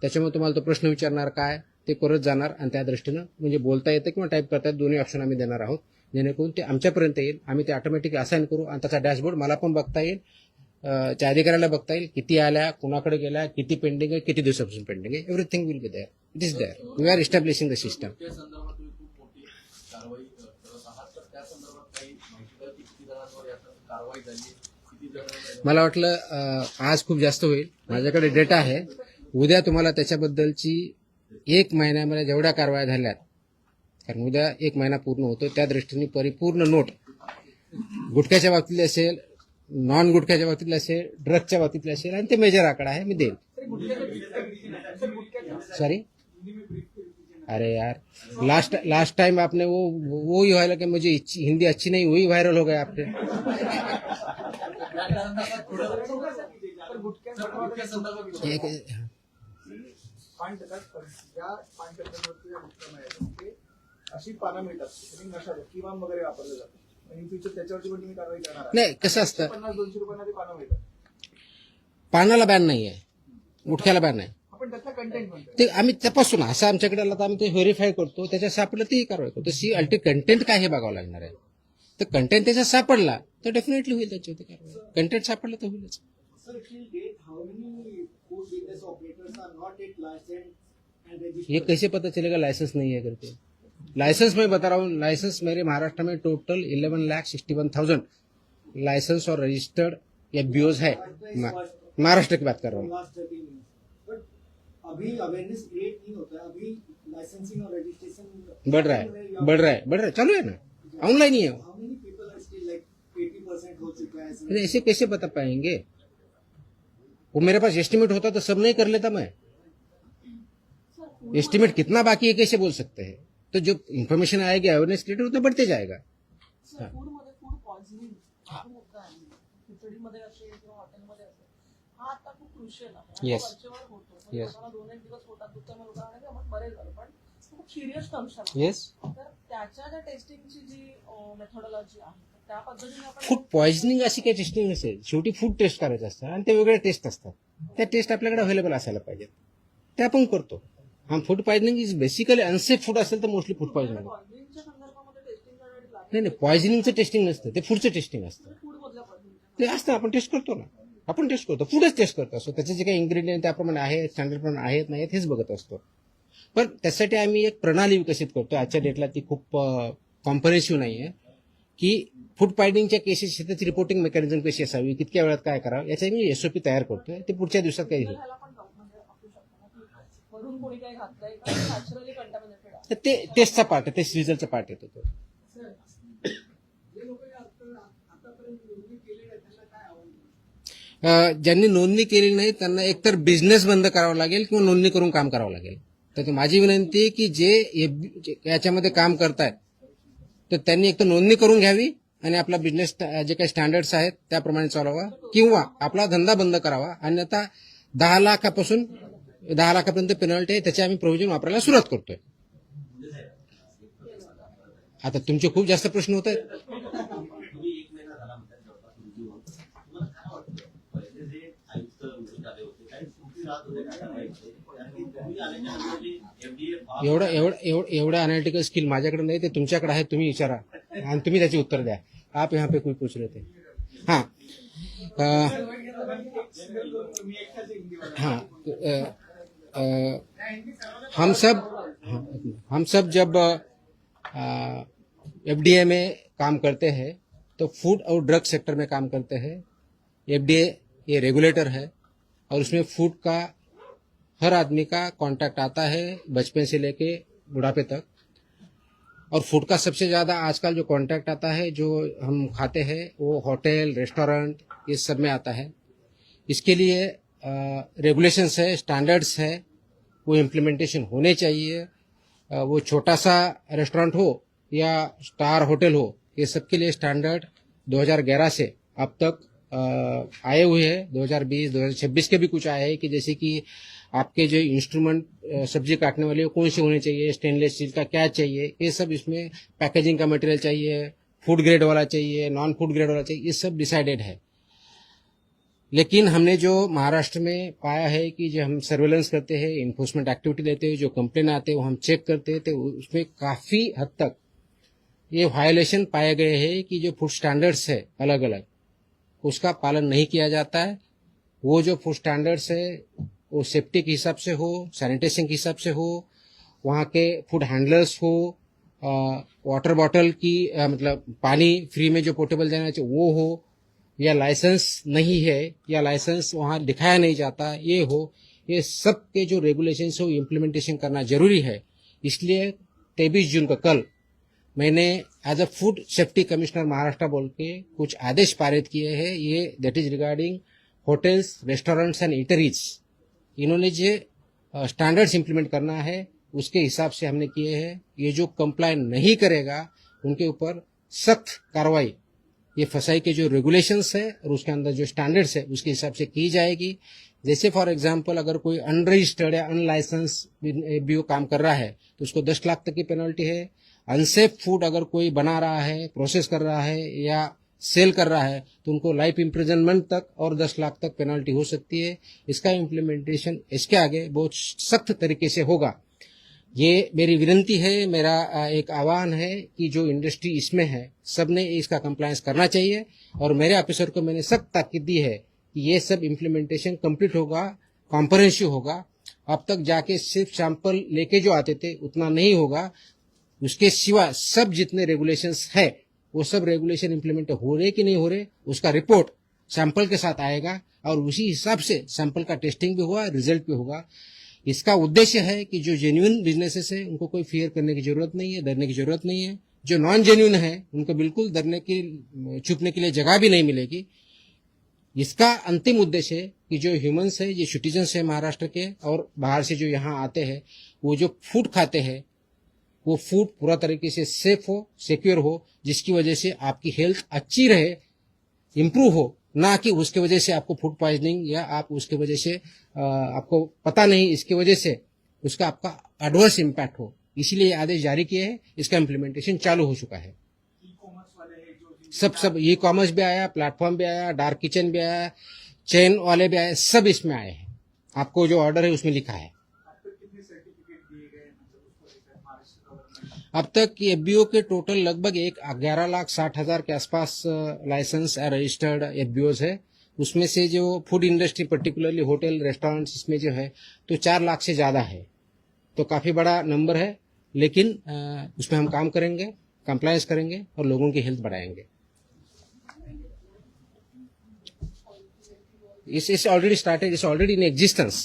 त्याच्यामुळे तुम्हाला तो प्रश्न विचारणार काय ते करत जाणार आणि त्या दृष्टीनं म्हणजे बोलता येतं किंवा टाईप करता येतं, दोन्ही ऑप्शन आम्ही देणार आहोत, जेणेकरून ते आमच्यापर्यंत येईल. आम्ही ते ऑटोमॅटिकली असाइन करू आणि त्याचा डॅशबोर्ड मला पण बघता येईल, त्या अधिकाऱ्याला बघता येईल, किती आल्या, कुणाकडे गेल्या, किती पेंडिंग आहे, किती दिवसापासून पेंडिंग आहे. Everything will be there. It is there. We are establishing the system. त्या संदर्भात तुम्ही खूप मोठी कारवाई करत आहात, तर त्या संदर्भात काही माहिती द्या की किती जणांवर याचा कारवाई झाली, किती जण. मला वाटलं आज खूप जास्त होईल, माझ्याकडे डेटा आहे. उद्या तुम्हाला त्याच्याबद्दलची 1 महिन्यामध्ये जेवढ्या कारवाया झाल्यात, कारण उद्या 1 महिना पूर्ण होतो, त्या दृष्टीने परिपूर्ण नोट गुटख्याच्या बाबतीतली असेल, नॉन गुटख्याच्या बाबतीतली असेल, ड्रगच्या बाबतीतली असेल, आणि ते मेजर आकडा आहे, मी देईल. सॉरी, अरे यार, लास्ट टाइम आपने वो ही व्हायला की मुझे हिंदी अच्छी नहीं, वही वायरल हो गया आपने. गुटख्या संदर्भात एक पान देतात, पण ज्या पान करतावरती जे उत्तम आहे ते अशी पानं मिळतात, तुम्ही नशा किमान वगैरे वापरलं जातं. आणि फ्युचर त्याच्यावरती पण तुम्ही कारवाई करणार आहात. नाही, कसं असतं, 50-200 रुपयांना ते पानं मिळतात. पानाला बॅन नाही आहे, गुटख्याला बॅन आहे. आपण त्यातला कंटेंट म्हणतो. ते आम्ही तपासून असं आमच्याकडे आलं तर आम्ही ते व्हेरीफाय करतो, त्याच्या सापडलं तीही कारवाई करतो. सी अल्टी कंटेंट काय हे बघावं लागणार आहे. तर कंटेंट त्याच्यात सापडला तर डेफिनेटली होईल त्याच्यावरती कारवाई. कंटेंट सापडलं तर होईलच. Sir, till date, how many food business operators are not yet licensed and registered? ये कैसे पता चलेगा लाइसेंस नहीं है करके? लाइसेंस मैं बता रहा हूँ, लाइसेंस मेरे महाराष्ट्र में टोटल 11,61,000 लाइसेंस और रजिस्टर्ड FBOs है. महाराष्ट्र की बात कर रहा हूँ. Last 13 years. But अभी अवेयरनेस क्रिएट नहीं होता है, अभी लाइसेंसिंग और रजिस्ट्रेशन बढ़ रहा है, चालू है ना, ऑनलाइन ही है. How many people are still like 80% हो चुका है? अरे ऐसे कैसे बता पाएंगे? वो मेरे पास एस्टिमेट होता तो सब नहीं कर लेता मैं. एस्टिमेट कितना बाकी है कैसे बोल सकते हैं? तो जो इन्फॉर्मेशन आएगी, अवेयरनेस क्रिएट उतना बढ़ते जाएगा. हा. फूड मध्ये फूड पॉइझनिंग हा खूप मुद्दा आहे. खिचडीमध्ये असेल किंवा हॉटेलमध्ये असेल, हा आता खूप क्रुशियल आहे आणि Yes. तो वरचेवर होतो. म्हणजे Yes. लोकांना 2-1 दिवस पोटात दुखतं, मग लोकांना की आपण बरे झालो, पण खूप सिरियस फंक्शन आहे. येस. तर त्याच्या ज्या टेस्टिंगची जी मेथोडॉलॉजी आहे, त्या पद्धतीने आपण फूड पॉइझनिंग अशी काही टेस्टिंग नसेल. शेवटी फूड टेस्ट करायचं असतं आणि ते वेगळे टेस्ट असतात. त्या टेस्ट आपल्याकडे अवेलेबल असायला पाहिजेत. ते आपण करतो. हा food poisoning is basically unsafe food असेल तर मोस्टली फूड पॉइझनिंग. पॉइझनिंगच्या संदर्भामध्ये टेस्टिंग करण्याची नाही नाही, पॉइझनिंगचं टेस्टिंग नसतं, ते फूडचं टेस्टिंग असतं. फूड मधल्या पॉइझनिंग ते असतं, आपण टेस्ट करतो ना, आपण टेस्ट करतो, फूडच टेस्ट करत असतो. त्याचे जे काही इन्ग्रेडियंट त्याप्रमाणे आहेत, स्टँडर्ड प्रमाणे आहेत नाही हेच बघत असतो. पण त्यासाठी आम्ही एक प्रणाली विकसित करतो. आजच्या डेटला ती खूप कॉम्प्रेन्सिव्ह नाही आहे, की फूड पॉइझनिंगच्या केसेस त्याची रिपोर्टिंग मेकॅनिझम कशी असावी, कितक्या वेळात काय करावं, याचा मी एसओपी तयार करतोय. ते पुढच्या दिवसात काही होईल. ह्याला पण म्हणजे असू शकतं ना, की वरून कोणी काही घातलंय का नॅचरली कंटामिनेटेड आहे. तर ते टेस्टचा पार्ट आहे, ते रिझल्टचा पार्ट येतो तो. जे लोक आतापर्यंत नोंदणी केलेल्या आहेत त्यांना काय आव्हान? ज्यांनी नोंदणी केलेली नाही त्यांना एकतर बिझनेस बंद करावा लागेल किंवा नोंदणी करून काम करावं लागेल. तर माझी विनंती आहे की जे याच्यामध्ये काम करतायत तर त्यांनी एकतर नोंदणी करून घ्यावी आणि आपला बिझनेस जे काही स्टँडर्ड्स आहेत त्याप्रमाणे चालवावा किंवा आपला धंदा बंद करावा. अन्यथा 10 लाखापासून 10 लाखापर्यंत पेनल्टी आहे, त्याचे आम्ही प्रोव्हिजन वापरायला सुरुवात करतोय. आता तुमचे खूप जास्त प्रश्न होत आहेत. तुम्ही 1 महिना झाला म्हणतात जवळपास review होऊन. तुम्हाला काय वाटतं पहिले जे आयुक्त निवडून आले होते काही त्रुटी राहत होते काय करायचे कारण की तुम्ही आल्याच्या नंतर जे FDA एवढं अनालिटिकल स्किल माझ्याकडे नाही, ते तुमच्याकडे आहे. तुम्ही विचारा आणि तुम्ही त्याची उत्तर द्या. आप यहाँ पे कोई पूछ रहे थे. हाँ मी एकटाच हिंदी हाँ हम सब जब एफडीए में काम करते हैं तो फूड और ड्रग सेक्टर में काम करते हैं. एफडीए ये रेगुलेटर है और उसमें फूड का हर आदमी का कांटेक्ट आता है बचपन से लेके बुढ़ापे तक. और फूड का सबसे ज्यादा आजकल जो कांटेक्ट आता है जो हम खाते हैं वो होटल रेस्टोरेंट ये सब में आता है. इसके लिए रेगुलेशंस है, स्टैंडर्ड्स है, वो इम्प्लीमेंटेशन होने चाहिए. वो छोटा सा रेस्टोरेंट हो या स्टार होटल हो, ये सब के लिए स्टैंडर्ड 2011 से अब तक आए हुए हैं. 2020 2026 के भी कुछ आए हैं कि जैसे कि आपके जो इंस्ट्रूमेंट सब्जी काटने वाले कौन से होने चाहिए, स्टेनलेस स्टील का क्या चाहिए, ये सब इसमें पैकेजिंग का मटेरियल चाहिए, फूड ग्रेड वाला चाहिए, नॉन फूड ग्रेड वाला चाहिए, ये सब डिसाइडेड है. लेकिन हमने जो महाराष्ट्र में पाया है कि जो हम सर्वेलेंस करते हैं, इन्फोर्समेंट एक्टिविटी लेते हैं, जो कंप्लेन आते हैं वो हम चेक करते हैं, तो उसमें काफी हद तक ये वायलेशन पाए गए हैं कि जो फूड स्टैंडर्ड्स है अलग अलग उसका पालन नहीं किया जाता है. वो जो फूड स्टैंडर्ड्स है वो सेफ्टी के हिसाब से हो, सैनिटेशन के हिसाब से हो, वहाँ के फूड हैंडलर्स हो, वाटर बॉटल की मतलब पानी फ्री में जो पोर्टेबल देना चाहिए वो हो, या लाइसेंस नहीं है या लाइसेंस वहाँ दिखाया नहीं जाता ये हो, ये सब के जो रेगुलेशंस हो इम्प्लीमेंटेशन करना जरूरी है. इसलिए 23 जून को कल मैंने as a food safety commissioner Maharashtra बोल के कुछ आदेश पारित किए हैं. ये that is regarding hotels, restaurants and eateries. इन्होंने जो स्टैंडर्ड्स इम्प्लीमेंट करना है उसके हिसाब से हमने किए हैं. ये जो कंप्लाई नहीं करेगा उनके ऊपर सख्त कार्रवाई ये फसाई के जो रेगुलेशंस है और उसके अंदर जो स्टैंडर्ड्स है उसके हिसाब से की जाएगी. जैसे फॉर एग्जांपल अगर कोई अनरजिस्टर्ड या अनलाइसेंस भी काम कर रहा है तो उसको 10 लाख तक की पेनल्टी है. अनसेफ फूड अगर कोई बना रहा है, प्रोसेस कर रहा है या सेल कर रहा है तो उनको लाइफ इम्प्रिजनमेंट तक और 10 लाख तक पेनल्टी हो सकती है. इसका इम्प्लीमेंटेशन इसके आगे बहुत सख्त तरीके से होगा. ये मेरी विनंती है, मेरा एक आह्वान है कि जो इंडस्ट्री इसमें है सबने इसका कंप्लायंस करना चाहिए. और मेरे ऑफिसर को मैंने सख्त ताकीद दी है कि ये सब इम्प्लीमेंटेशन कंप्लीट होगा, कॉम्प्रिहेंसिव होगा. अब तक जाके सिर्फ सैंपल लेके जो आते थे उतना नहीं होगा. उसके सिवा सब जितने रेगुलेशंस है वो सब रेगुलेशन इम्प्लीमेंट हो रहे कि नहीं हो रहे उसका रिपोर्ट सैंपल के साथ आएगा और उसी हिसाब से सैंपल का टेस्टिंग भी होगा, रिजल्ट भी होगा. इसका उद्देश्य है कि जो जेन्युइन बिजनेसेस है उनको कोई फियर करने की जरूरत नहीं है, डरने की जरूरत नहीं है. जो नॉन जेन्युइन है उनको बिल्कुल डरने की, छुपने के लिए जगह भी नहीं मिलेगी. इसका अंतिम उद्देश्य है कि जो ह्यूमंस है, ये सिटीजन्स है महाराष्ट्र के और बाहर से जो यहाँ आते हैं वो जो फूड खाते हैं वो फूड पूरा तरीके से सेफ हो, सिक्योर हो, जिसकी वजह से आपकी हेल्थ अच्छी रहे, इम्प्रूव हो, ना कि उसके वजह से आपको फूड पॉइजनिंग या आप उसके वजह से आपको पता नहीं, इसकी वजह से उसका आपका एडवर्स इम्पैक्ट हो। इसीलिए ये आदेश जारी किए हैं, इसका इम्प्लीमेंटेशन चालू हो चुका है। ई कॉमर्स वाले हैं जो सब ई कॉमर्स भी आया, प्लेटफॉर्म भी आया, डार्क किचन भी आया, चेन वाले भी आए, सब इसमें आए हैं। आपको जो ऑर्डर है उसमें लिखा है। अब तक कितने सर्टिफिकेट दिए गए मतलब उसको लेकर महाराष्ट्र गवर्नमेंट? अब तक एफबीओ के टोटल लगभग 11,60,000 के आसपास लाइसेंस रजिस्टर्ड एफबीओज है। उसमें से जो food industry particularly hotel restaurants इसमें जो है तो 4 लाख से ज्यादा है, तो काफी बड़ा नंबर है। लेकिन उसमें हम काम करेंगे, कंप्लायंस करेंगे और लोगों की हेल्थ बढ़ाएंगे। It's already started, it's already in existence.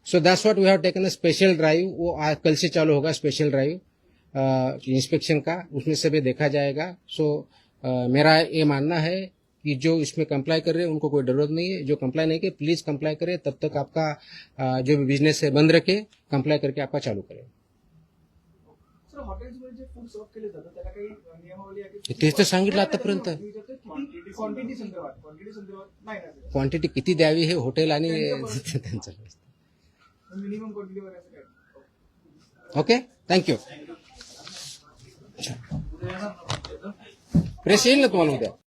So that's what we have taken a special drive. वो आज कल से चालू होगा स्पेशल ड्राइव इंस्पेक्शन का, उसमें से भी देखा जाएगा। सो मेरा ये मानना है कि जो इसमें कंप्लाई कर रहे हैं उनको कोई जरूरत नहीं है, जो कंप्लाई नहीं करे प्लीज कंप्लाई करे, तब तक आपका जो भी बिजनेस है बंद रखे, कंप्लाई करके आपका चालू करें। सर हॉटेल्समध्ये जे फूड सर्व केले जातं त्याला काही नियमावली आहे की? तेच तर सांगितलं आतापर्यंत। क्वांटिटी संदर्भात नाही ना क्वांटिटी किती द्यावी हे हॉटेल आणि त्यांचं मिनिमम क्वांटिटीवर असं काय? Okay, thank you. प्रेस येईल ना तुम्हाला उद्या?